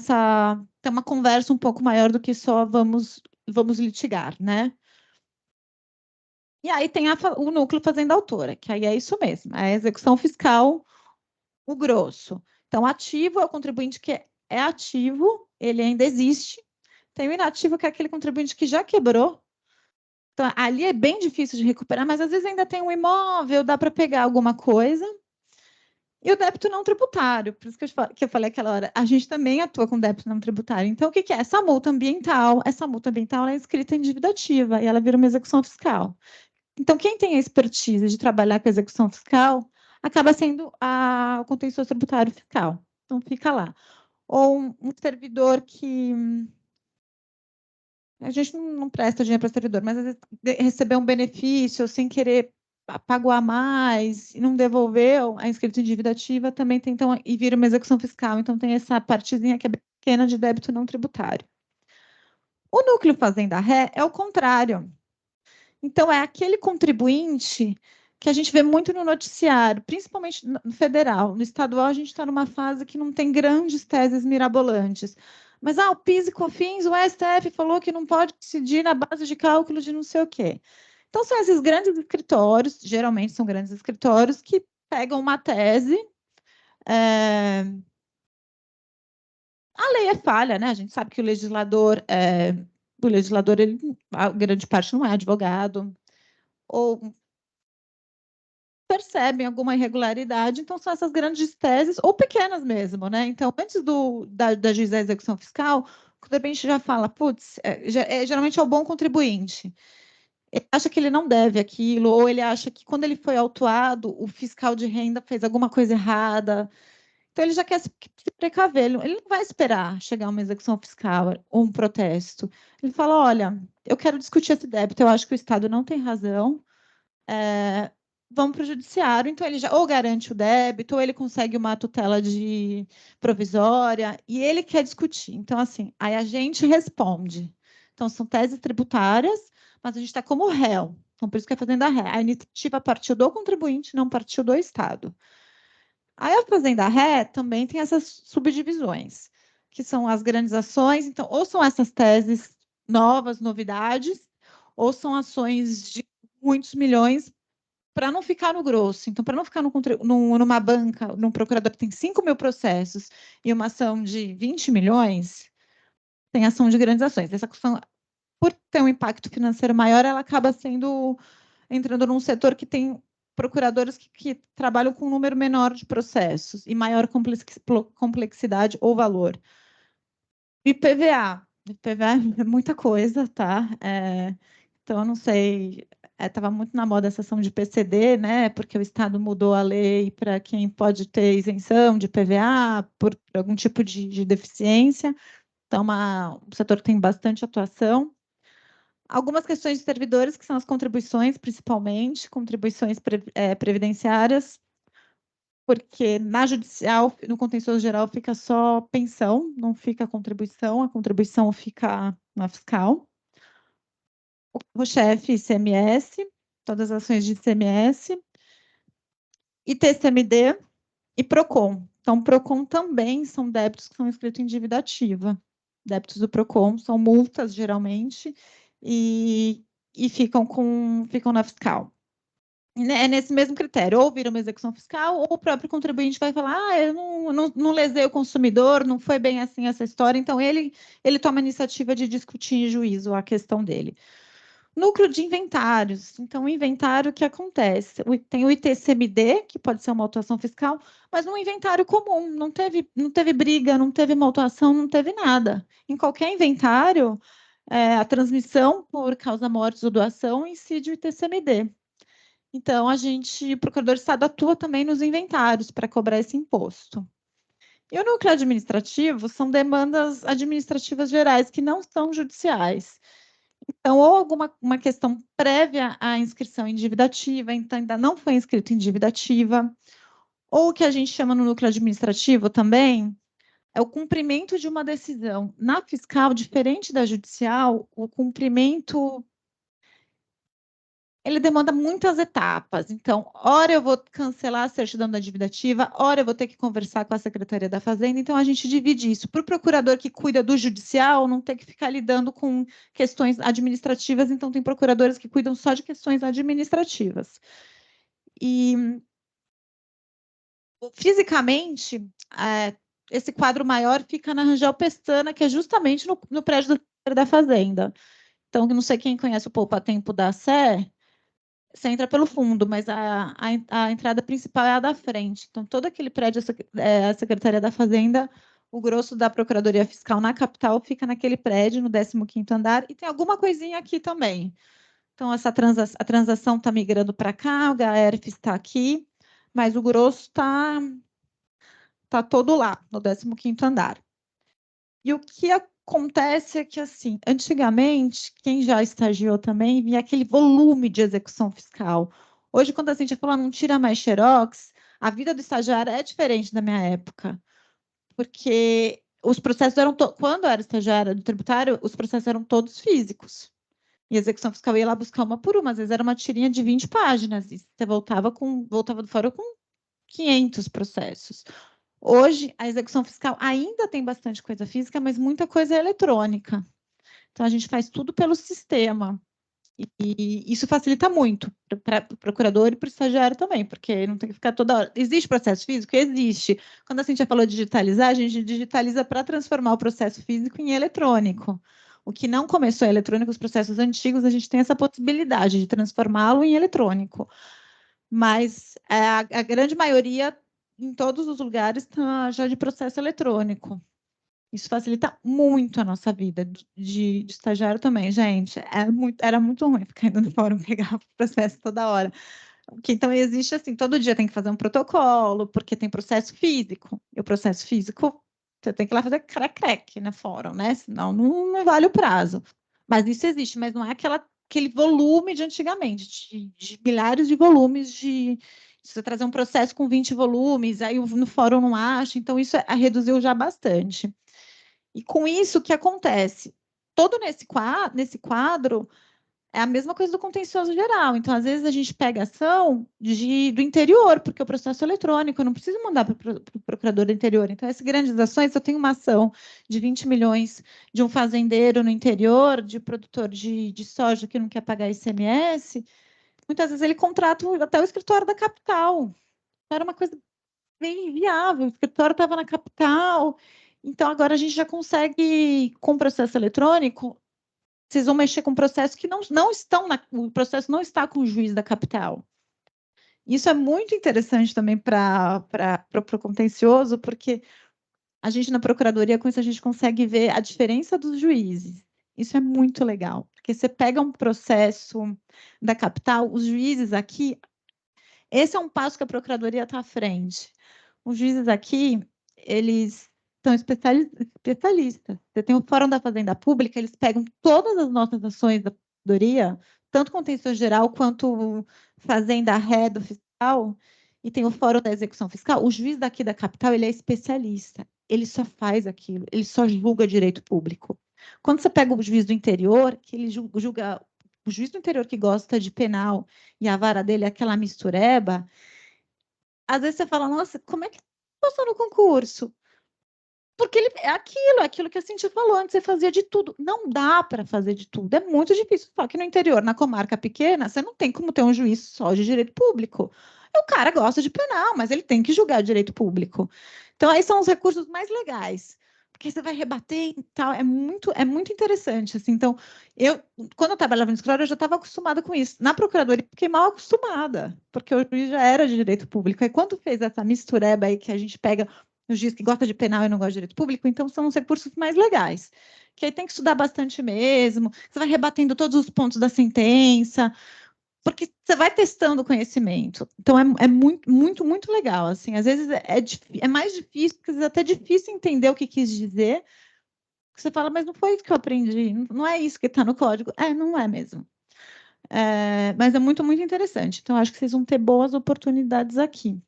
uma conversa um pouco maior do que só vamos litigar, né? E aí tem o núcleo fazenda autora, que aí é isso mesmo, é a execução fiscal, o grosso. Então, ativo é o contribuinte que é ativo, ele ainda existe. Tem o inativo, que é aquele contribuinte que já quebrou. Então, ali é bem difícil de recuperar, mas às vezes ainda tem um imóvel, dá para pegar alguma coisa. E o débito não tributário, por isso que eu falei aquela hora, a gente também atua com débito não tributário. Então, o que é? Essa multa ambiental é inscrita em dívida ativa e ela vira uma execução fiscal. Então, quem tem a expertise de trabalhar com a execução fiscal acaba sendo o contencioso tributário fiscal. Então, fica lá. Ou um servidor que... A gente não presta dinheiro para o servidor, mas às vezes recebeu um benefício sem querer pagou a mais e não devolveu a inscrita em dívida ativa, também tem, então, e vira uma execução fiscal. Então, tem essa partezinha que é pequena de débito não tributário. O núcleo Fazenda Ré é o contrário. Então, é aquele contribuinte que a gente vê muito no noticiário, principalmente no federal. No estadual, a gente está numa fase que não tem grandes teses mirabolantes. Mas, o PIS e COFINS, o STF falou que não pode decidir na base de cálculo de não sei o quê. Então, são esses grandes escritórios, geralmente são grandes escritórios, que pegam uma tese. A lei é falha, né? A gente sabe que o legislador, ele, a grande parte não é advogado, ou percebem alguma irregularidade, então são essas grandes teses, ou pequenas mesmo, né? Então, antes da juiz da execução fiscal, o contribuinte já fala, putz, geralmente é o bom contribuinte. Ele acha que ele não deve aquilo, ou ele acha que quando ele foi autuado, o fiscal de renda fez alguma coisa errada. Então, ele já quer se precaver, ele não vai esperar chegar uma execução fiscal ou um protesto. Ele fala, olha, eu quero discutir esse débito, eu acho que o Estado não tem razão, vamos para o judiciário. Então, ele já ou garante o débito, ou ele consegue uma tutela provisória, e ele quer discutir. Então, assim, aí a gente responde. Então, são teses tributárias, mas a gente está como réu. Então, por isso que é Fazenda Ré. A iniciativa partiu do contribuinte, não partiu do Estado. Aí a Fazenda Ré também tem essas subdivisões, que são as grandes ações. Então, ou são essas teses novas, novidades, ou são ações de muitos milhões para não ficar no grosso. Então, para não ficar numa banca, num procurador que tem 5 mil processos e uma ação de 20 milhões, tem ação de grandes ações. Essa ação, por ter um impacto financeiro maior, ela acaba entrando num setor que tem procuradores que trabalham com um número menor de processos e maior complexidade ou valor. IPVA é muita coisa, tá? Então, eu não sei, estava muito na moda essa ação de PCD, né? Porque o Estado mudou a lei para quem pode ter isenção de PVA por algum tipo de deficiência. Então, um setor que tem bastante atuação. Algumas questões de servidores, que são as contribuições, principalmente, contribuições previdenciárias, porque na judicial, no contencioso geral, fica só pensão, não fica a contribuição fica na fiscal. O chefe, ICMS, todas as ações de ICMS, ITCMD e PROCON. Então, PROCON também são débitos que são inscritos em dívida ativa. Débitos do PROCON são multas, geralmente, e ficam na fiscal. É nesse mesmo critério, ou vira uma execução fiscal, ou o próprio contribuinte vai falar, eu não lesei o consumidor, não foi bem assim essa história, então ele toma a iniciativa de discutir em juízo a questão dele. Núcleo de inventários. Então, o inventário que acontece? Tem o ITCMD, que pode ser uma autuação fiscal, mas num inventário comum, não teve briga, não teve uma autuação, não teve nada. Em qualquer inventário, a transmissão por causa-mortes ou doação incide o ITCMD. Então, o Procurador de Estado atua também nos inventários para cobrar esse imposto. E o núcleo administrativo são demandas administrativas gerais que não são judiciais. Então, ou uma questão prévia à inscrição em dívida ativa, então ainda não foi inscrito em dívida ativa, ou o que a gente chama no núcleo administrativo também, é o cumprimento de uma decisão. Na fiscal, diferente da judicial, o cumprimento ele demanda muitas etapas. Então, ora eu vou cancelar a certidão da dívida ativa, ora eu vou ter que conversar com a Secretaria da Fazenda. Então, a gente divide isso. Para o procurador que cuida do judicial, não ter que ficar lidando com questões administrativas. Então, tem procuradores que cuidam só de questões administrativas. E, fisicamente, esse quadro maior fica na Rangel Pestana, que é justamente no prédio da Fazenda. Então, não sei quem conhece o Poupa Tempo da Sé, você entra pelo fundo, mas a entrada principal é a da frente. Então, todo aquele prédio, a Secretaria da Fazenda, o grosso da Procuradoria Fiscal na capital fica naquele prédio, no 15º andar, e tem alguma coisinha aqui também. Então, a transação está migrando para cá, o HRF está aqui, mas o grosso está todo lá, no 15º andar. E o que acontece é que, assim, antigamente, quem já estagiou também, via aquele volume de execução fiscal. Hoje, quando a gente fala não tira mais xerox, a vida do estagiário é diferente da minha época, porque os processos eram, quando eu era estagiária do tributário, os processos eram todos físicos. E a execução fiscal ia lá buscar uma por uma, às vezes era uma tirinha de 20 páginas, e você voltava do fórum com 500 processos. Hoje, a execução fiscal ainda tem bastante coisa física, mas muita coisa é eletrônica. Então, a gente faz tudo pelo sistema. E isso facilita muito para o procurador e para o estagiário também, porque não tem que ficar toda hora. Existe processo físico? Existe. Quando a gente já falou de digitalizar, a gente digitaliza para transformar o processo físico em eletrônico. O que não começou em eletrônico, os processos antigos, a gente tem essa possibilidade de transformá-lo em eletrônico. Mas a grande maioria, em todos os lugares, está já de processo eletrônico. Isso facilita muito a nossa vida de estagiário também, gente. Era muito ruim ficar indo no fórum pegar o processo toda hora. Porque, então, existe assim, todo dia tem que fazer um protocolo, porque tem processo físico. E o processo físico, você tem que ir lá fazer crack no fórum, né? Senão não vale o prazo. Mas isso existe, mas não é aquele volume de antigamente, de milhares de volumes de... Se você trazer um processo com 20 volumes, aí no fórum não acha, então isso reduziu já bastante. E com isso, o que acontece? Todo nesse quadro é a mesma coisa do contencioso geral. Então, às vezes, a gente pega ação do interior, porque o processo é eletrônico, eu não preciso mandar para o procurador do interior. Então, essas grandes ações, eu tenho uma ação de 20 milhões de um fazendeiro no interior, de produtor de soja que não quer pagar ICMS, muitas vezes ele contrata até o escritório da capital. Era uma coisa bem viável, o escritório estava na capital. Então, agora a gente já consegue, com processo eletrônico, vocês vão mexer com processos que não estão o processo não está com o juiz da capital. Isso é muito interessante também para o contencioso, porque a gente na procuradoria, com isso, a gente consegue ver a diferença dos juízes. Isso é muito legal, porque você pega um processo da capital, os juízes aqui, esse é um passo que a procuradoria está à frente. Os juízes aqui, eles são especialistas. Você tem o Fórum da Fazenda Pública, eles pegam todas as nossas ações da procuradoria, tanto contencioso geral quanto Fazenda Ré do fiscal, e tem o Fórum da Execução Fiscal. O juiz daqui da capital, ele é especialista. Ele só faz aquilo, ele só julga direito público. Quando você pega o juiz do interior, que ele julga o juiz do interior que gosta de penal e a vara dele é aquela mistureba, às vezes você fala, nossa, como é que passou no concurso? Porque é aquilo que a Cintia falou antes, você fazia de tudo. Não dá para fazer de tudo, é muito difícil. Só que no interior, na comarca pequena, você não tem como ter um juiz só de direito público. O cara gosta de penal, mas ele tem que julgar direito público. Então, aí são os recursos mais legais, porque você vai rebater e tal, é muito interessante. Assim. Então, quando eu trabalhava no escritório, eu já estava acostumada com isso. Na procuradoria, fiquei mal acostumada, porque o juiz já era de direito público. Aí, quando fez essa mistureba aí que a gente pega o juiz que gosta de penal e não gosta de direito público, então são os recursos mais legais. Que aí tem que estudar bastante mesmo, você vai rebatendo todos os pontos da sentença, porque você vai testando o conhecimento. Então, é muito legal. Assim. Às vezes é mais difícil, porque às vezes é até difícil entender o que quis dizer. Você fala, mas não foi isso que eu aprendi, não é isso que está no código. Não é mesmo. Mas é muito interessante. Então, acho que vocês vão ter boas oportunidades aqui.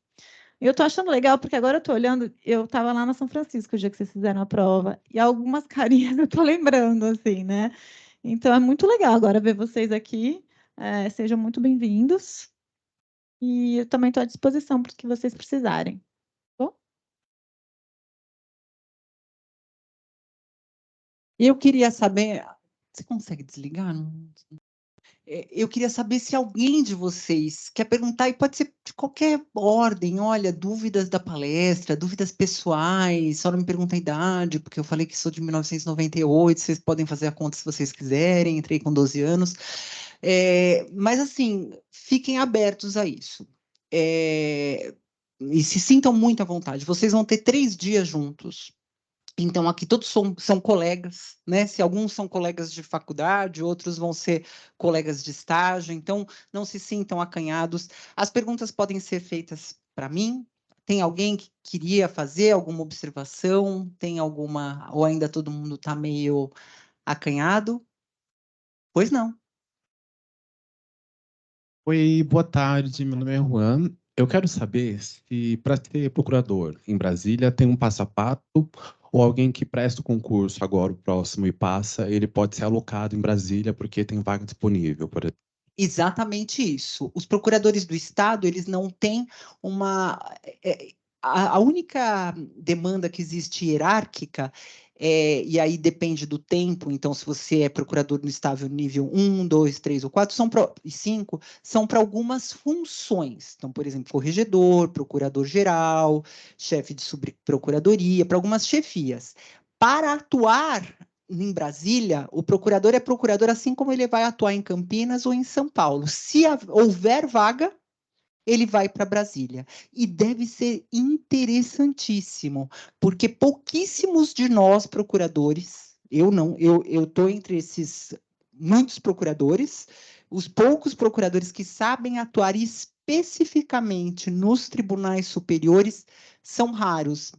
Eu estou achando legal, porque agora eu estou olhando, eu estava lá na São Francisco o dia que vocês fizeram a prova, e algumas carinhas eu estou lembrando, assim, né? Então, é muito legal agora ver vocês aqui. Sejam muito bem-vindos. E eu também estou à disposição para o que vocês precisarem. Bom? Eu queria saber... Você consegue desligar? Eu queria saber se alguém de vocês quer perguntar, e pode ser de qualquer ordem, olha, dúvidas da palestra, dúvidas pessoais, só não me pergunta a idade, porque eu falei que sou de 1998, vocês podem fazer a conta se vocês quiserem, entrei com 12 anos. Mas, assim, fiquem abertos a isso. E se sintam muito à vontade. Vocês vão ter 3 dias juntos. Então, aqui todos são colegas, né? Se alguns são colegas de faculdade, outros vão ser colegas de estágio, então não se sintam acanhados. As perguntas podem ser feitas para mim. Tem alguém que queria fazer alguma observação? Tem alguma, ou ainda todo mundo está meio acanhado? Pois não. Oi, boa tarde, meu nome é Juan. Eu quero saber se para ser procurador em Brasília tem um passo a passo ou alguém que presta o concurso agora, o próximo, e passa, ele pode ser alocado em Brasília porque tem vaga disponível, por exemplo. Exatamente isso. Os procuradores do Estado, eles não têm uma... a única demanda que existe hierárquica, e aí depende do tempo, então se você é procurador no Estado nível 1, 2, 3 ou 4, e 5, são para algumas funções. Então, por exemplo, corregedor, procurador-geral, chefe de subprocuradoria, para algumas chefias. Para atuar em Brasília, o procurador é procurador assim como ele vai atuar em Campinas ou em São Paulo. Se houver vaga, ele vai para Brasília. E deve ser interessantíssimo, porque pouquíssimos de nós procuradores, eu estou entre esses muitos procuradores, os poucos procuradores que sabem atuar especificamente nos tribunais superiores são raros.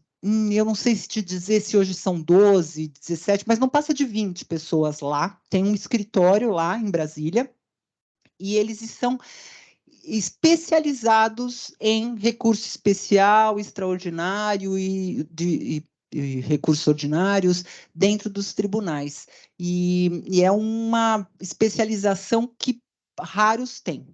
Eu não sei se te dizer se hoje são 12, 17, mas não passa de 20 pessoas lá. Tem um escritório lá em Brasília e eles são especializados em recurso especial, extraordinário e recursos ordinários dentro dos tribunais. E é uma especialização que raros têm.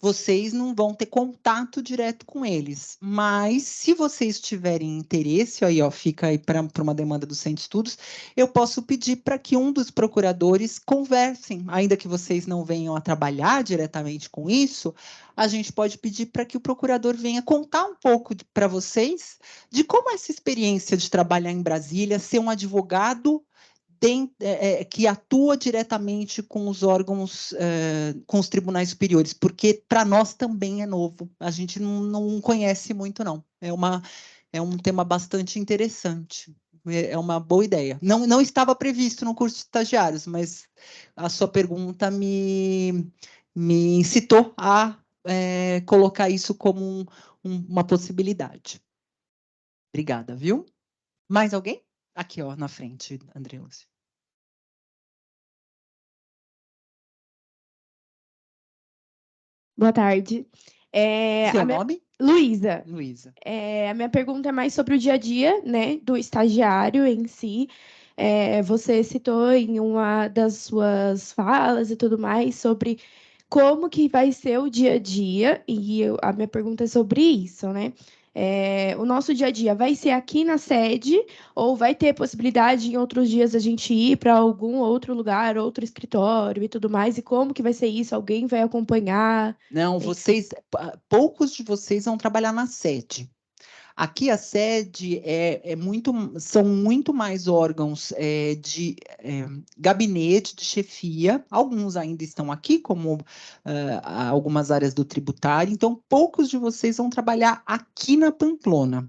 Vocês não vão ter contato direto com eles, mas se vocês tiverem interesse, aí ó, fica aí para uma demanda do Centro de Estudos, eu posso pedir para que um dos procuradores conversem, ainda que vocês não venham a trabalhar diretamente com isso, a gente pode pedir para que o procurador venha contar um pouco para vocês de como é essa experiência de trabalhar em Brasília, ser um advogado que atua diretamente com os órgãos, com os tribunais superiores, porque para nós também é novo, a gente não conhece muito, não. É um tema bastante interessante, é uma boa ideia. Não estava previsto no curso de estagiários, mas a sua pergunta me incitou a colocar isso como uma possibilidade. Obrigada, viu? Mais alguém? Aqui, ó, na frente, André Lúcio. Boa tarde. Seu nome? Luísa. Luísa. A minha pergunta é mais sobre o dia a dia, né, do estagiário em si. Você citou em uma das suas falas e tudo mais sobre como que vai ser o dia a dia, e a minha pergunta é sobre isso, né? O nosso dia a dia vai ser aqui na sede ou vai ter possibilidade em outros dias a gente ir para algum outro lugar, outro escritório e tudo mais? E como que vai ser isso? Alguém vai acompanhar? Não, poucos de vocês vão trabalhar na sede. Aqui a sede são muito mais órgãos de gabinete, de chefia. Alguns ainda estão aqui, como algumas áreas do tributário. Então, poucos de vocês vão trabalhar aqui na Pamplona.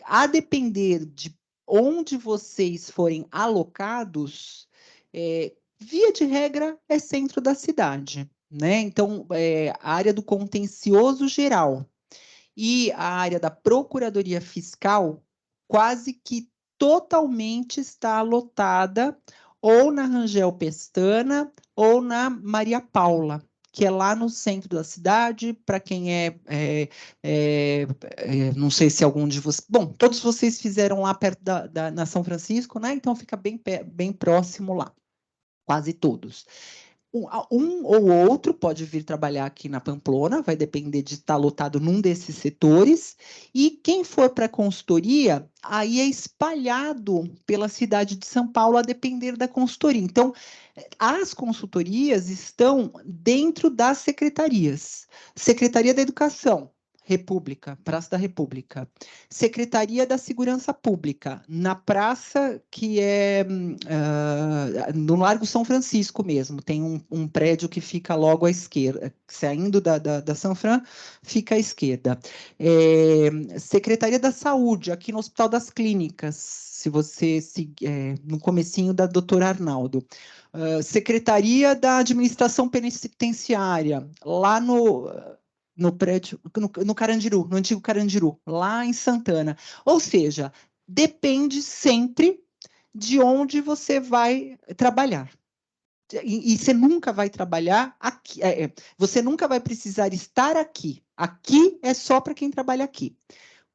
A depender de onde vocês forem alocados, via de regra, é centro da cidade, né? Então, a área do contencioso geral e a área da Procuradoria Fiscal quase que totalmente está lotada ou na Rangel Pestana ou na Maria Paula, que é lá no centro da cidade, para quem não sei se algum de vocês... Bom, todos vocês fizeram lá perto na São Francisco, né? Então fica bem próximo lá, quase todos. Um ou outro pode vir trabalhar aqui na Pamplona, vai depender de estar lotado num desses setores, e quem for para a consultoria, aí é espalhado pela cidade de São Paulo, a depender da consultoria. Então, as consultorias estão dentro das secretarias. Secretaria da Educação, República, Praça da República. Secretaria da Segurança Pública, na praça que é no Largo São Francisco mesmo, tem um prédio que fica logo à esquerda, saindo da Sanfran, fica à esquerda. Secretaria da Saúde, aqui no Hospital das Clínicas, se você no comecinho da doutora Arnaldo. Secretaria da Administração Penitenciária, lá no prédio, no Carandiru, no antigo Carandiru, lá em Santana. Ou seja, depende sempre de onde você vai trabalhar. E você nunca vai trabalhar aqui, você nunca vai precisar estar aqui. Aqui é só para quem trabalha aqui.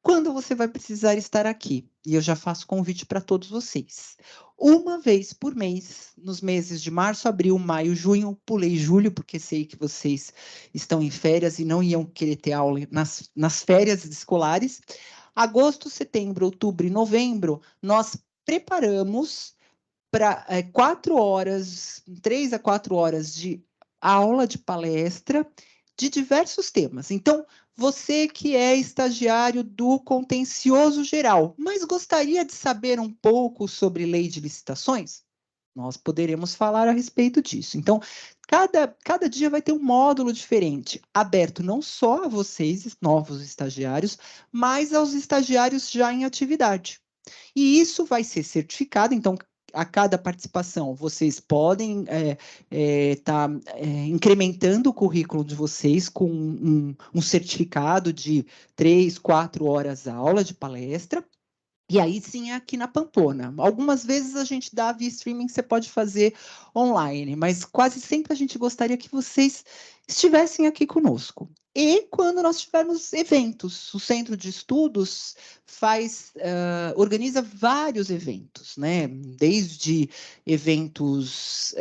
Quando você vai precisar estar aqui? E eu já faço convite para todos vocês. Uma vez por mês, nos meses de março, abril, maio, junho, pulei julho, porque sei que vocês estão em férias e não iam querer ter aula nas férias escolares. Agosto, setembro, outubro e novembro, nós preparamos para 4 horas, 3 a 4 horas de aula, de palestra, de diversos temas. Então, você que é estagiário do contencioso geral, mas gostaria de saber um pouco sobre lei de licitações? Nós poderemos falar a respeito disso. Então, cada dia vai ter um módulo diferente, aberto não só a vocês, novos estagiários, mas aos estagiários já em atividade. E isso vai ser certificado, então, a cada participação, vocês podem estar incrementando o currículo de vocês com um certificado de 3, 4 horas aula de palestra, e aí sim é aqui na Pamplona. Algumas vezes a gente dá via streaming, você pode fazer online, mas quase sempre a gente gostaria que vocês estivessem aqui conosco. E quando nós tivermos eventos, o Centro de Estudos organiza vários eventos, né? Desde eventos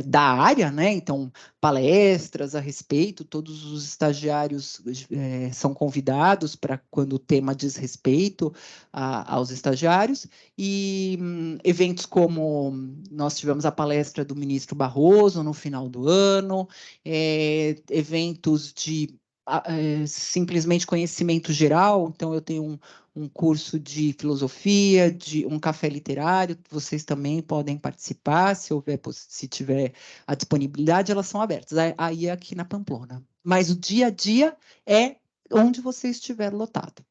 da área, né? Então, palestras a respeito, todos os estagiários são convidados para quando o tema diz respeito aos estagiários, e eventos como nós tivemos a palestra do ministro Barroso no final do ano, eventos de simplesmente conhecimento geral, então eu tenho um curso de filosofia, de um café literário, vocês também podem participar, se tiver a disponibilidade, elas são abertas, aí é aqui na Pamplona. Mas o dia a dia é onde você estiver lotado.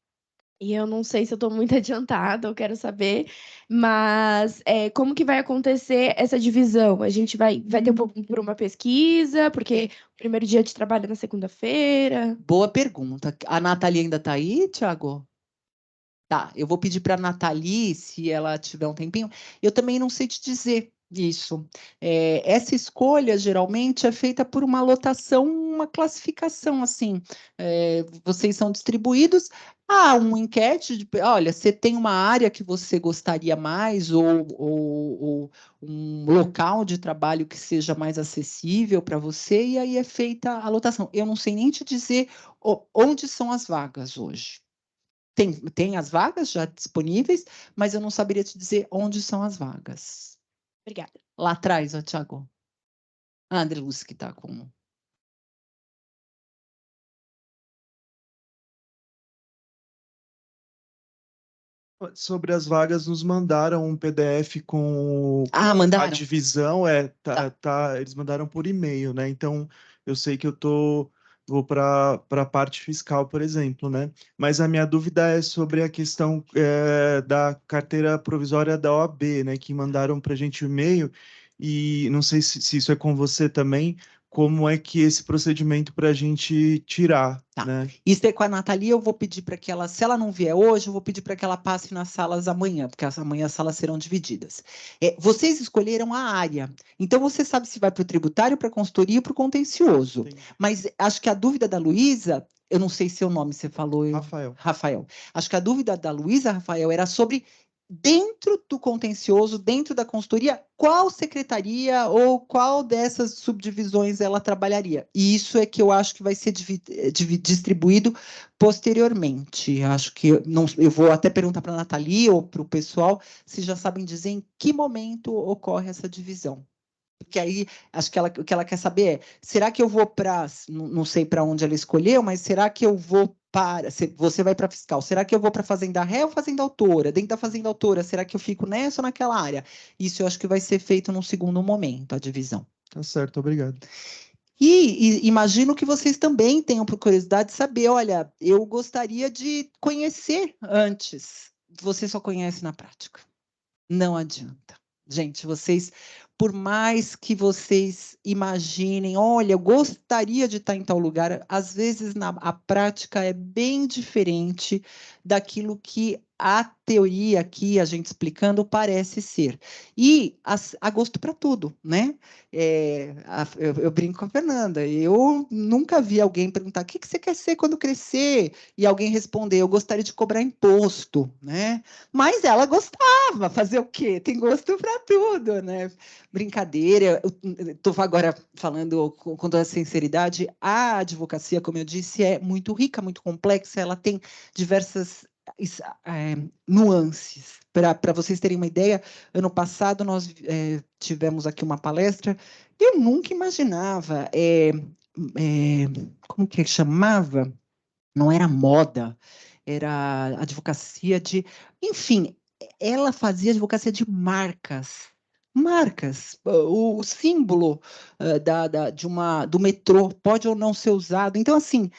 E eu não sei se eu estou muito adiantada, eu quero saber, mas como que vai acontecer essa divisão? A gente vai ter por uma pesquisa, porque o primeiro dia de trabalho é na segunda-feira? Boa pergunta. A Nathalie ainda está aí, Thiago? Tá, eu vou pedir para a Nathalie, se ela tiver um tempinho. Eu também não sei te dizer isso. Essa escolha, geralmente, é feita por uma lotação, uma classificação, assim. Vocês são distribuídos. Um enquete de, olha, você tem uma área que você gostaria mais, ou um local de trabalho que seja mais acessível para você, e aí é feita a lotação. Eu não sei nem te dizer onde são as vagas hoje. Tem as vagas já disponíveis, mas eu não saberia te dizer onde são as vagas. Obrigada. Lá atrás, Thiago. A André Lúcia que está com... Sobre as vagas, nos mandaram um PDF com mandaram? A divisão, eles mandaram por e-mail, né? Então, eu sei que vou para a parte fiscal, por exemplo, né? Mas a minha dúvida é sobre a questão da carteira provisória da OAB, né? Que mandaram para a gente o e-mail, e não sei se isso é com você também, como é que esse procedimento para a gente tirar, né? Isso é com a Nathalie, eu vou pedir para que ela, se ela não vier hoje, eu vou pedir para que ela passe nas salas amanhã, porque amanhã as salas serão divididas. Vocês escolheram a área, então você sabe se vai para o tributário, para a consultoria ou para o contencioso. Entendi. Mas acho que a dúvida da Luísa, eu não sei seu nome, você falou... Rafael. Acho que a dúvida da Luísa, Rafael, era sobre... Dentro do contencioso, dentro da consultoria, qual secretaria ou qual dessas subdivisões ela trabalharia? E isso é que eu acho que vai ser distribuído posteriormente. Acho que eu vou até perguntar para a Nathalie ou para o pessoal se já sabem dizer em que momento ocorre essa divisão. Porque aí, acho que o que ela quer saber é, será que eu vou para, não sei para onde ela escolheu, mas será que eu vou para, você vai para fiscal, será que eu vou para fazenda ré ou fazenda autora? Dentro da fazenda autora, será que eu fico nessa ou naquela área? Isso eu acho que vai ser feito num segundo momento, a divisão. Tá certo, obrigado. E imagino que vocês também tenham por curiosidade de saber, olha, eu gostaria de conhecer antes. Você só conhece na prática. Não adianta. Gente, vocês, por mais que vocês imaginem, olha, eu gostaria de estar em tal lugar, às vezes a prática é bem diferente daquilo que a teoria aqui, a gente explicando, parece ser. E há gosto para tudo, né? Eu brinco com a Fernanda, eu nunca vi alguém perguntar, o que você quer ser quando crescer? E alguém responder, eu gostaria de cobrar imposto, né? Mas ela gostava, fazer o quê? Tem gosto para tudo, né? Brincadeira, estou agora falando com toda a sinceridade, a advocacia, como eu disse, é muito rica, muito complexa, ela tem diversas nuances. Para vocês terem uma ideia, ano passado nós tivemos aqui uma palestra, eu nunca imaginava, como que chamava? Não era moda, era advocacia de... Enfim, ela fazia advocacia de marcas. Marcas, o símbolo do metrô pode ou não ser usado. Então, assim,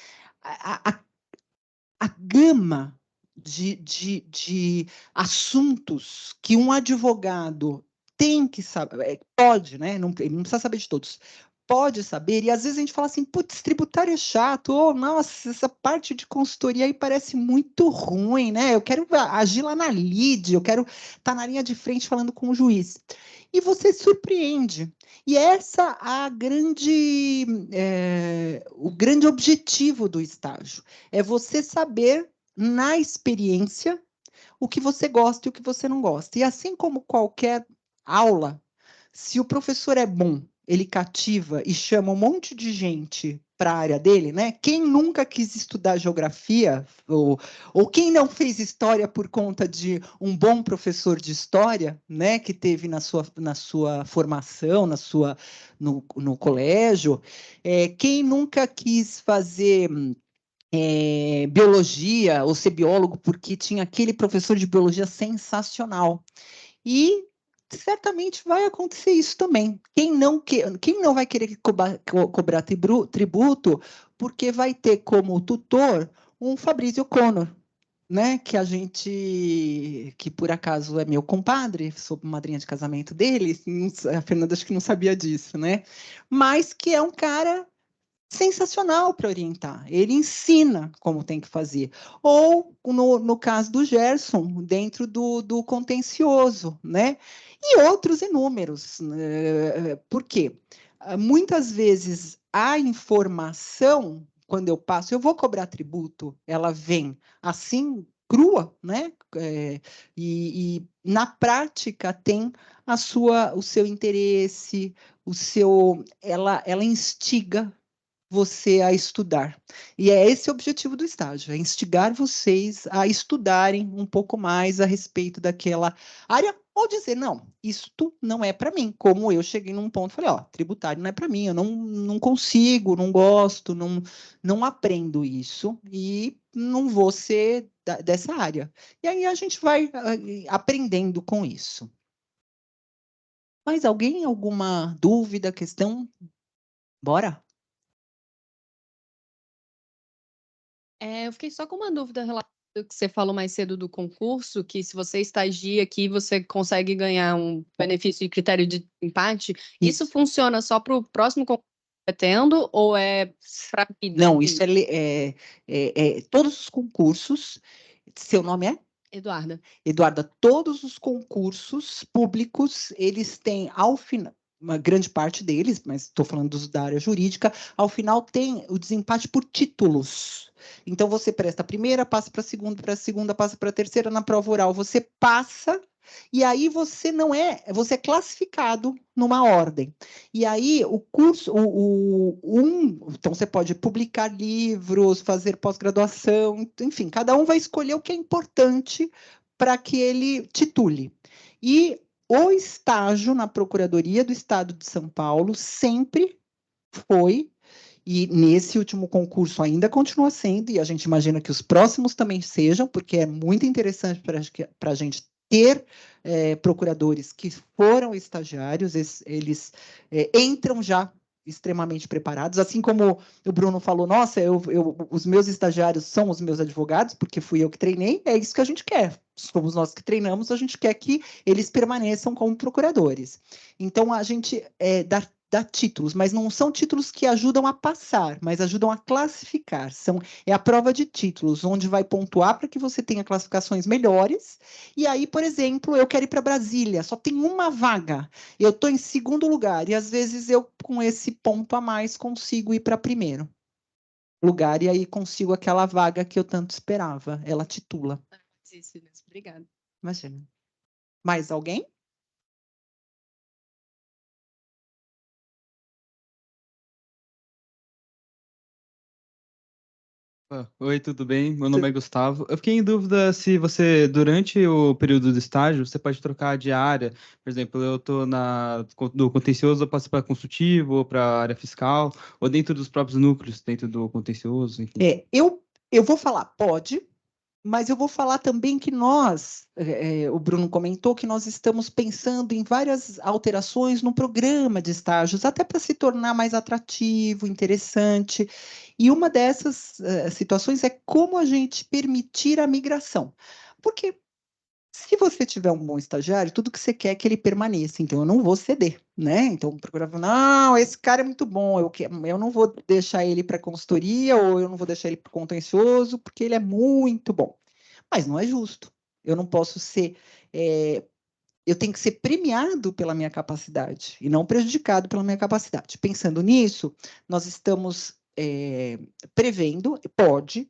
a gama de assuntos que um advogado tem que saber, pode, né? Ele não precisa saber de todos, pode saber, e às vezes a gente fala assim, putz, tributário é chato, nossa, essa parte de consultoria aí parece muito ruim, né? Eu quero agir lá na lide, eu quero estar na linha de frente falando com o juiz. E você surpreende. E essa o grande objetivo do estágio, é você saber, na experiência, o que você gosta e o que você não gosta. E assim como qualquer aula, se o professor é bom, ele cativa e chama um monte de gente para a área dele, né? Quem nunca quis estudar geografia, ou quem não fez história por conta de um bom professor de história, né? Que teve na sua formação, no colégio, quem nunca quis fazer biologia ou ser biólogo porque tinha aquele professor de biologia sensacional. E certamente vai acontecer isso também. Quem não vai querer cobrar tributo porque vai ter como tutor um Fabrício Conor, né? Que por acaso é meu compadre, sou madrinha de casamento dele, a Fernanda acho que não sabia disso, né? Mas que é um cara sensacional para orientar. Ele ensina como tem que fazer. Ou, no caso do Gerson, dentro do contencioso, né? E outros inúmeros. Por quê? Muitas vezes a informação, quando eu passo, eu vou cobrar tributo, ela vem assim, crua, né? E na prática tem o seu interesse, ela instiga você a estudar. E é esse o objetivo do estágio, é instigar vocês a estudarem um pouco mais a respeito daquela área, ou dizer, não, isto não é para mim. Como eu cheguei num ponto, falei, ó, tributário não é para mim, eu não consigo, não gosto, não aprendo isso e não vou ser dessa área. E aí a gente vai aprendendo com isso. Mais alguém? Alguma dúvida, questão? Bora? Eu fiquei só com uma dúvida relacionada ao que você falou mais cedo do concurso, que se você estagia aqui, você consegue ganhar um benefício de critério de empate. Isso funciona só para o próximo concurso que você está tendo, ou é para vida? Não, isso todos os concursos. Seu nome é? Eduarda. Eduarda, todos os concursos públicos, eles têm, ao final, uma grande parte deles, mas estou falando da área jurídica, ao final tem o desempate por títulos. Então, você presta a primeira, passa para a segunda, passa para a terceira, na prova oral você passa, e aí você é classificado numa ordem. E aí, o curso, então você pode publicar livros, fazer pós-graduação, enfim, cada um vai escolher o que é importante para que ele titule. E o estágio na Procuradoria do Estado de São Paulo sempre foi, e nesse último concurso ainda continua sendo, e a gente imagina que os próximos também sejam, porque é muito interessante para a gente ter procuradores que foram estagiários, eles entram já extremamente preparados, assim como o Bruno falou, nossa, os meus estagiários são os meus advogados, porque fui eu que treinei, é isso que a gente quer. Somos nós que treinamos, a gente quer que eles permaneçam como procuradores. Então, a gente dá títulos, mas não são títulos que ajudam a passar, mas ajudam a classificar. É a prova de títulos, onde vai pontuar para que você tenha classificações melhores. E aí, por exemplo, eu quero ir para Brasília, só tem uma vaga. Eu estou em segundo lugar, e às vezes eu, com esse ponto a mais, consigo ir para primeiro lugar, e aí consigo aquela vaga que eu tanto esperava. Ela titula. Isso, obrigada. Imagina. Mais alguém? Oi, tudo bem? Meu nome é Gustavo. Eu fiquei em dúvida se você, durante o período do estágio, você pode trocar de área. Por exemplo, eu estou do contencioso, eu passo para consultivo, ou para área fiscal, ou dentro dos próprios núcleos, dentro do contencioso, enfim. Eu vou falar, pode, mas eu vou falar também que nós, o Bruno comentou que nós estamos pensando em várias alterações no programa de estágios, até para se tornar mais atrativo, interessante. E uma dessas situações é como a gente permitir a migração. Porque se você tiver um bom estagiário, tudo que você quer é que ele permaneça, então eu não vou ceder, né? Então o procurador, não, esse cara é muito bom, eu não vou deixar ele para consultoria ou eu não vou deixar ele para contencioso, porque ele é muito bom. Mas não é justo. Eu não posso ser. Eu tenho que ser premiado pela minha capacidade e não prejudicado pela minha capacidade. Pensando nisso, nós estamos prevendo,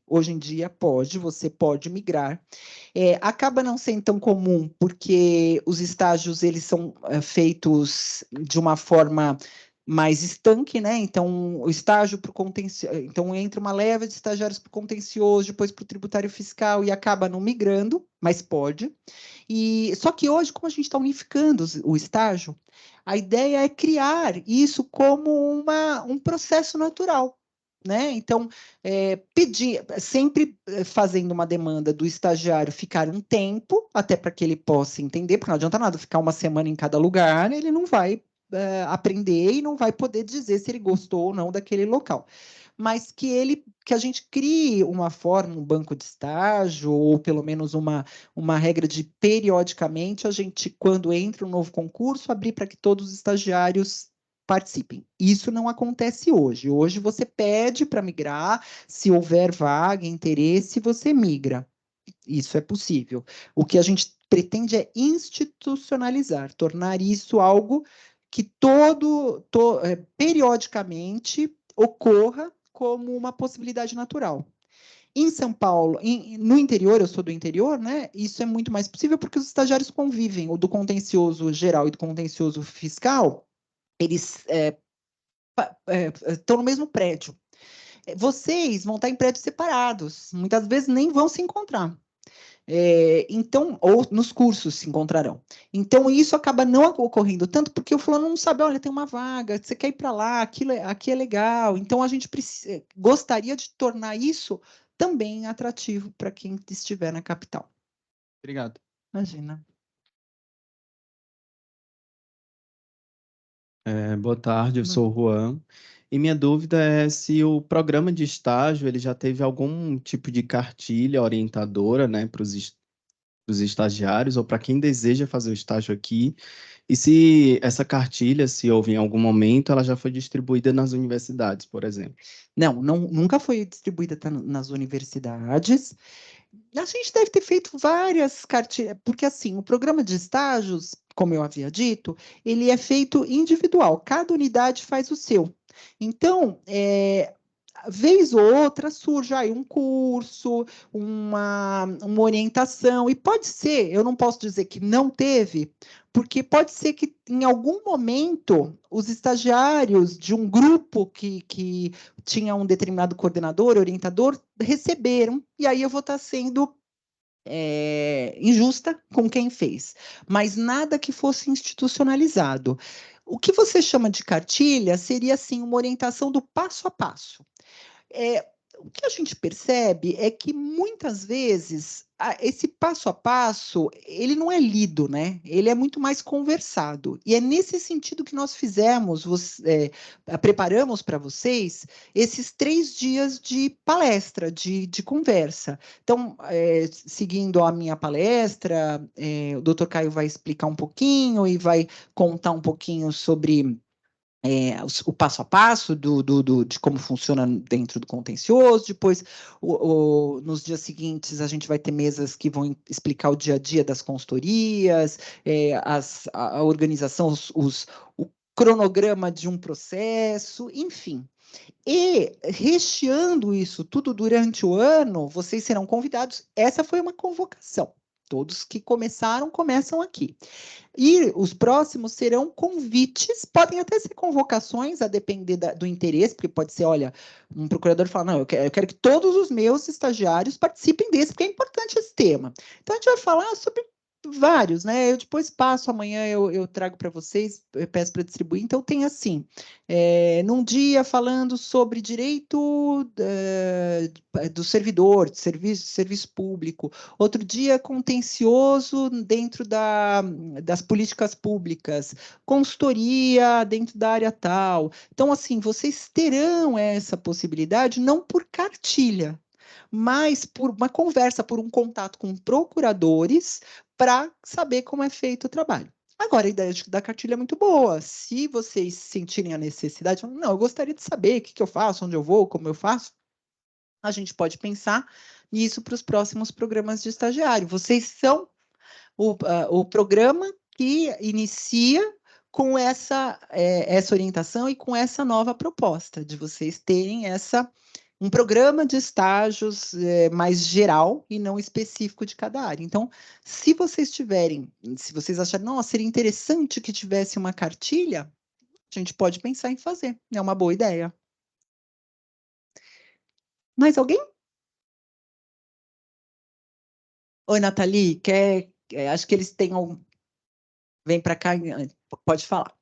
hoje em dia você pode migrar. Acaba não sendo tão comum, porque os estágios eles são feitos de uma forma mais estanque, né? Então, o estágio para o contencioso, então entra uma leva de estagiários para o contencioso, depois para o tributário fiscal e acaba não migrando, mas pode. Só que hoje, como a gente está unificando o estágio, a ideia é criar isso como um processo natural. Né? Então, pedir, sempre fazendo uma demanda do estagiário ficar um tempo, até para que ele possa entender, porque não adianta nada ficar uma semana em cada lugar, ele não vai aprender e não vai poder dizer se ele gostou ou não daquele local. Mas que a gente crie uma forma, um banco de estágio, ou pelo menos uma regra de periodicamente a gente, quando entra um novo concurso, abrir para que todos os estagiários participem. Isso não acontece hoje. Hoje você pede para migrar, se houver vaga, interesse, você migra. Isso é possível. O que a gente pretende é institucionalizar, tornar isso algo que periodicamente ocorra como uma possibilidade natural. Em São Paulo, no interior, eu sou do interior, né? Isso é muito mais possível porque os estagiários convivem, o do contencioso geral e do contencioso fiscal, eles estão no mesmo prédio. Vocês vão estar em prédios separados, muitas vezes nem vão se encontrar. Então, ou nos cursos se encontrarão. Então, isso acaba não ocorrendo tanto porque o fulano não sabe, olha, tem uma vaga, você quer ir para lá, aqui é legal. Então, a gente gostaria de tornar isso também atrativo para quem estiver na capital. Obrigado. Imagina. Boa tarde, eu sou o Juan. E minha dúvida é se o programa de estágio ele já teve algum tipo de cartilha orientadora, né, para os estagiários ou para quem deseja fazer o estágio aqui. E se essa cartilha, se houve em algum momento, ela já foi distribuída nas universidades, por exemplo. Não, nunca foi distribuída nas universidades. A gente deve ter feito várias cartilhas, porque assim, o programa de estágios, como eu havia dito, ele é feito individual, cada unidade faz o seu. Então, vez ou outra surge aí um curso, uma orientação, e pode ser, eu não posso dizer que não teve, porque pode ser que em algum momento os estagiários de um grupo que tinha um determinado coordenador, orientador, receberam, e aí eu vou estar sendo injusta com quem fez, mas nada que fosse institucionalizado. O que você chama de cartilha seria, assim, uma orientação do passo a passo. O que a gente percebe é que, muitas vezes, esse passo a passo, ele não é lido, né? Ele é muito mais conversado. E é nesse sentido que nós preparamos para vocês esses 3 dias de palestra, de conversa. Então, seguindo a minha palestra, o Dr. Caio vai explicar um pouquinho e vai contar um pouquinho sobre o passo a passo de como funciona dentro do contencioso. Depois, nos dias seguintes, a gente vai ter mesas que vão explicar o dia a dia das consultorias, a organização, o cronograma de um processo, enfim. E, recheando isso tudo durante o ano, vocês serão convidados. Essa foi uma convocação. Todos que começam aqui. E os próximos serão convites, podem até ser convocações, a depender do interesse, porque pode ser, olha, um procurador fala, não, eu quero que todos os meus estagiários participem desse, porque é importante esse tema. Então, a gente vai falar sobre vários, né? Eu depois passo, amanhã eu trago para vocês, eu peço para distribuir. Então, tem assim, num dia falando sobre direito do servidor, de serviço público, outro dia contencioso dentro das políticas públicas, consultoria dentro da área tal. Então, assim, vocês terão essa possibilidade, não por cartilha, mas por uma conversa, por um contato com procuradores, para saber como é feito o trabalho. Agora, a ideia da cartilha é muito boa. Se vocês sentirem a necessidade, não, eu gostaria de saber o que eu faço, onde eu vou, como eu faço, a gente pode pensar nisso para os próximos programas de estagiário. Vocês são o programa que inicia com essa orientação e com essa nova proposta de vocês terem um programa de estágios mais geral e não específico de cada área. Então, se vocês acharem, nossa, seria interessante que tivesse uma cartilha, a gente pode pensar em fazer. É uma boa ideia. Mais alguém? Oi, Nathalie, acho que eles têm Vem para cá, pode falar.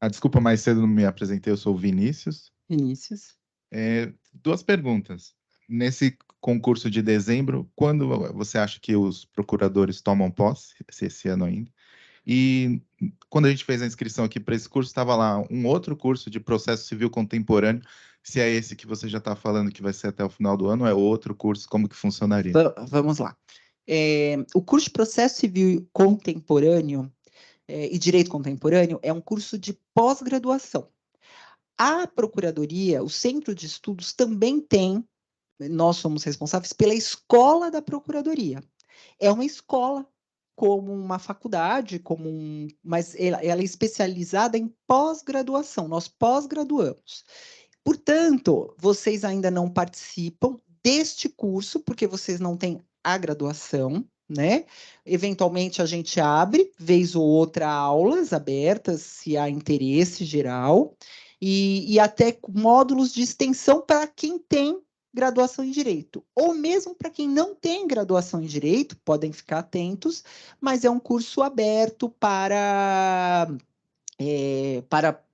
Desculpa, mais cedo não me apresentei, eu sou o Vinícius. Vinícius. 2 perguntas. Nesse concurso de dezembro, quando você acha que os procuradores tomam posse, se esse ano ainda? E quando a gente fez a inscrição aqui para esse curso, estava lá um outro curso de processo civil contemporâneo. Se é esse que você já está falando que vai ser até o final do ano, ou é outro curso, como que funcionaria? Vamos lá. O curso de processo civil contemporâneo e direito contemporâneo é um curso de pós-graduação. A Procuradoria, o Centro de Estudos também tem, nós somos responsáveis pela escola da Procuradoria. É uma escola como uma faculdade, mas ela é especializada em pós-graduação, nós pós-graduamos. Portanto, vocês ainda não participam deste curso, porque vocês não têm a graduação, né? Eventualmente a gente abre, vez ou outra, aulas abertas, se há interesse geral, e até módulos de extensão para quem tem graduação em Direito, ou mesmo para quem não tem graduação em Direito, podem ficar atentos, mas é um curso aberto para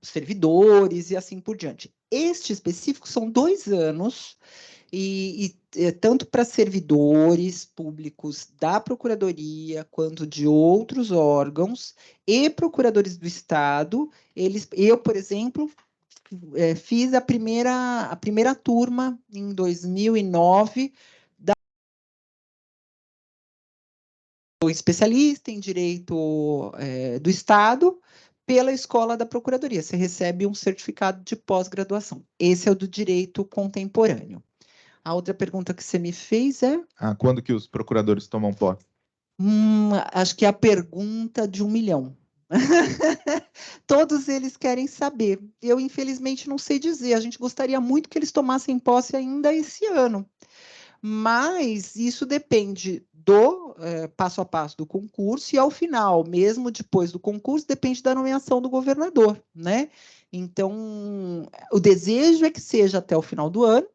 servidores e assim por diante. Este específico são 2 anos, tanto para servidores públicos da Procuradoria, quanto de outros órgãos, e procuradores do Estado. Eu, por exemplo, fiz a primeira turma em 2009, sou especialista em Direito do Estado, pela Escola da Procuradoria. Você recebe um certificado de pós-graduação. Esse é o do Direito Contemporâneo. A outra pergunta que você me fez é? Quando que os procuradores tomam posse? Acho que é a pergunta de 1 milhão. Todos eles querem saber. Eu, infelizmente, não sei dizer. A gente gostaria muito que eles tomassem posse ainda esse ano. Mas isso depende do passo a passo do concurso, e ao final, mesmo depois do concurso, depende da nomeação do governador, né? Então, o desejo é que seja até o final do ano,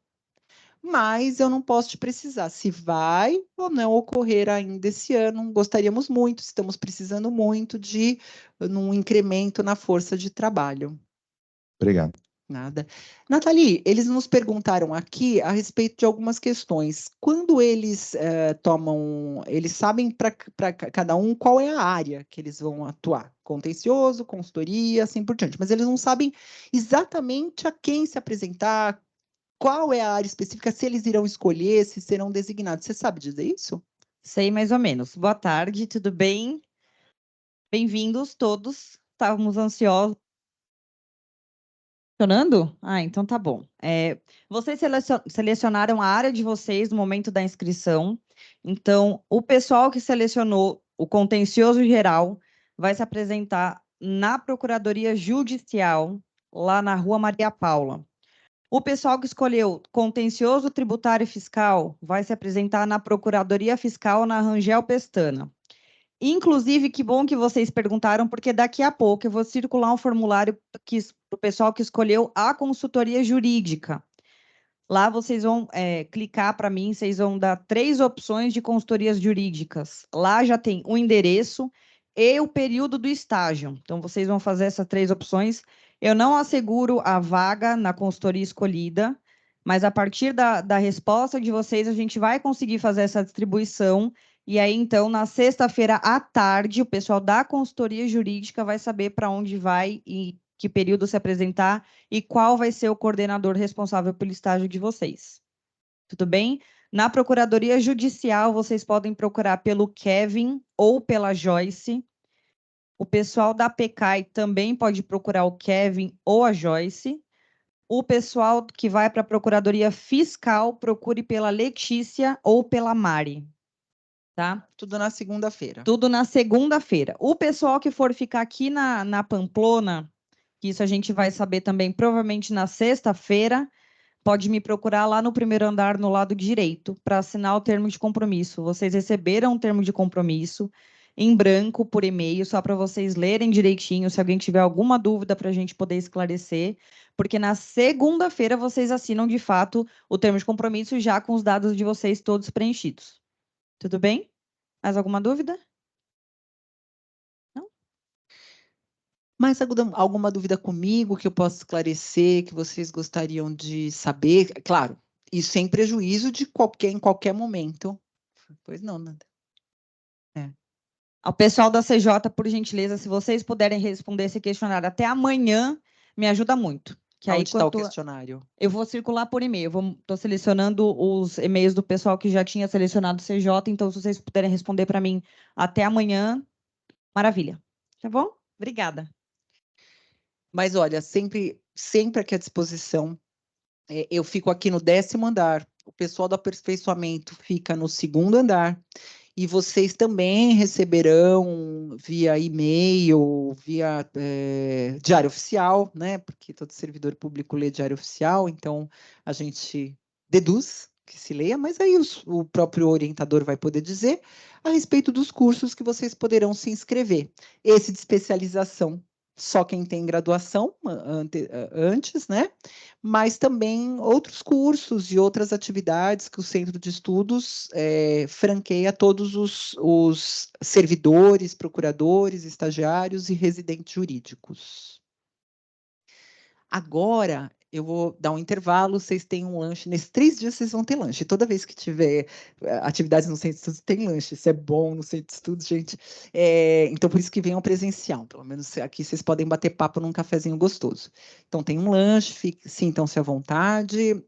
mas eu não posso te precisar se vai ou não ocorrer ainda esse ano. Gostaríamos muito, estamos precisando muito de um incremento na força de trabalho. Obrigado. Nada. Nathalie, eles nos perguntaram aqui a respeito de algumas questões. Quando eles eles sabem para cada um qual é a área que eles vão atuar, contencioso, consultoria, assim por diante, mas eles não sabem exatamente a quem se apresentar, qual é a área específica, se eles irão escolher, se serão designados. Você sabe dizer isso? Sei mais ou menos. Boa tarde, tudo bem? Bem-vindos todos. Estávamos ansiosos. Funcionando? Ah, então tá bom. Vocês selecionaram a área de vocês no momento da inscrição. Então, o pessoal que selecionou o contencioso geral vai se apresentar na Procuradoria Judicial, lá na Rua Maria Paula. O pessoal que escolheu contencioso tributário e fiscal vai se apresentar na Procuradoria Fiscal, na Rangel Pestana. Inclusive, que bom que vocês perguntaram, porque daqui a pouco eu vou circular um formulário para o pessoal que escolheu a consultoria jurídica. Lá vocês vão clicar para mim, vocês vão dar 3 opções de consultorias jurídicas. Lá já tem o endereço e o período do estágio. Então, vocês vão fazer essas 3 opções. Eu não asseguro a vaga na consultoria escolhida, mas a partir da resposta de vocês, a gente vai conseguir fazer essa distribuição. E aí, então, na sexta-feira à tarde, o pessoal da consultoria jurídica vai saber para onde vai e que período se apresentar e qual vai ser o coordenador responsável pelo estágio de vocês. Tudo bem? Na Procuradoria Judicial, vocês podem procurar pelo Kevin ou pela Joyce. O pessoal da PECAI também pode procurar o Kevin ou a Joyce. O pessoal que vai para a Procuradoria Fiscal, procure pela Letícia ou pela Mari. Tá? Tudo na segunda-feira. Tudo na segunda-feira. O pessoal que for ficar aqui na Pamplona, que isso a gente vai saber também provavelmente na sexta-feira, pode me procurar lá no primeiro andar, no lado direito, para assinar o termo de compromisso. Vocês receberam um termo de compromisso em branco por e-mail, só para vocês lerem direitinho, se alguém tiver alguma dúvida para a gente poder esclarecer, porque na segunda-feira vocês assinam de fato o termo de compromisso já com os dados de vocês todos preenchidos. Tudo bem? Mais alguma dúvida? Não? Mais alguma dúvida comigo que eu possa esclarecer, que vocês gostariam de saber? Claro, isso sem prejuízo de em qualquer momento. Pois não, Nanda. Ao pessoal da CJ, por gentileza, se vocês puderem responder esse questionário até amanhã, me ajuda muito. Que aí, onde está o questionário? Eu vou circular por e-mail. Estou selecionando os e-mails do pessoal que já tinha selecionado o CJ, então se vocês puderem responder para mim até amanhã, maravilha. Tá bom? Obrigada. Mas olha, sempre aqui à disposição. Eu fico aqui no 10º andar, o pessoal do aperfeiçoamento fica no 2º andar, e vocês também receberão via e-mail, via diário oficial, né? Porque todo servidor público lê diário oficial, então a gente deduz que se leia, mas aí o próprio orientador vai poder dizer a respeito dos cursos que vocês poderão se inscrever. Esse de especialização, só quem tem graduação antes, né? Mas também outros cursos e outras atividades que o Centro de Estudos franqueia a todos os servidores, procuradores, estagiários e residentes jurídicos. Agora, eu vou dar um intervalo, vocês têm um lanche. Nesses 3 dias vocês vão ter lanche. Toda vez que tiver atividades no Centro de Estudos, tem lanche. Isso é bom no Centro de Estudos, gente. Então, por isso que venham presencial. Pelo menos aqui vocês podem bater papo num cafezinho gostoso. Então, tem um lanche, sintam-se à vontade.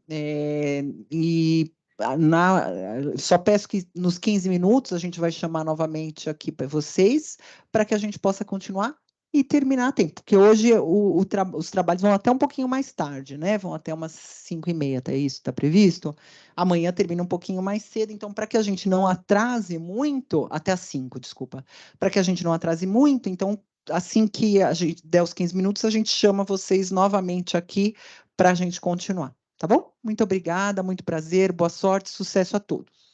Só peço que nos 15 minutos a gente vai chamar novamente aqui para vocês, para que a gente possa continuar e terminar a tempo, porque hoje os trabalhos vão até um pouquinho mais tarde, né? Vão até umas 5h30, até isso está previsto. Amanhã termina um pouquinho mais cedo, então, para que a gente não atrase muito, até às 5, desculpa, para que a gente não atrase muito, então, assim que a gente der os 15 minutos, a gente chama vocês novamente aqui para a gente continuar, tá bom? Muito obrigada, muito prazer, boa sorte, sucesso a todos.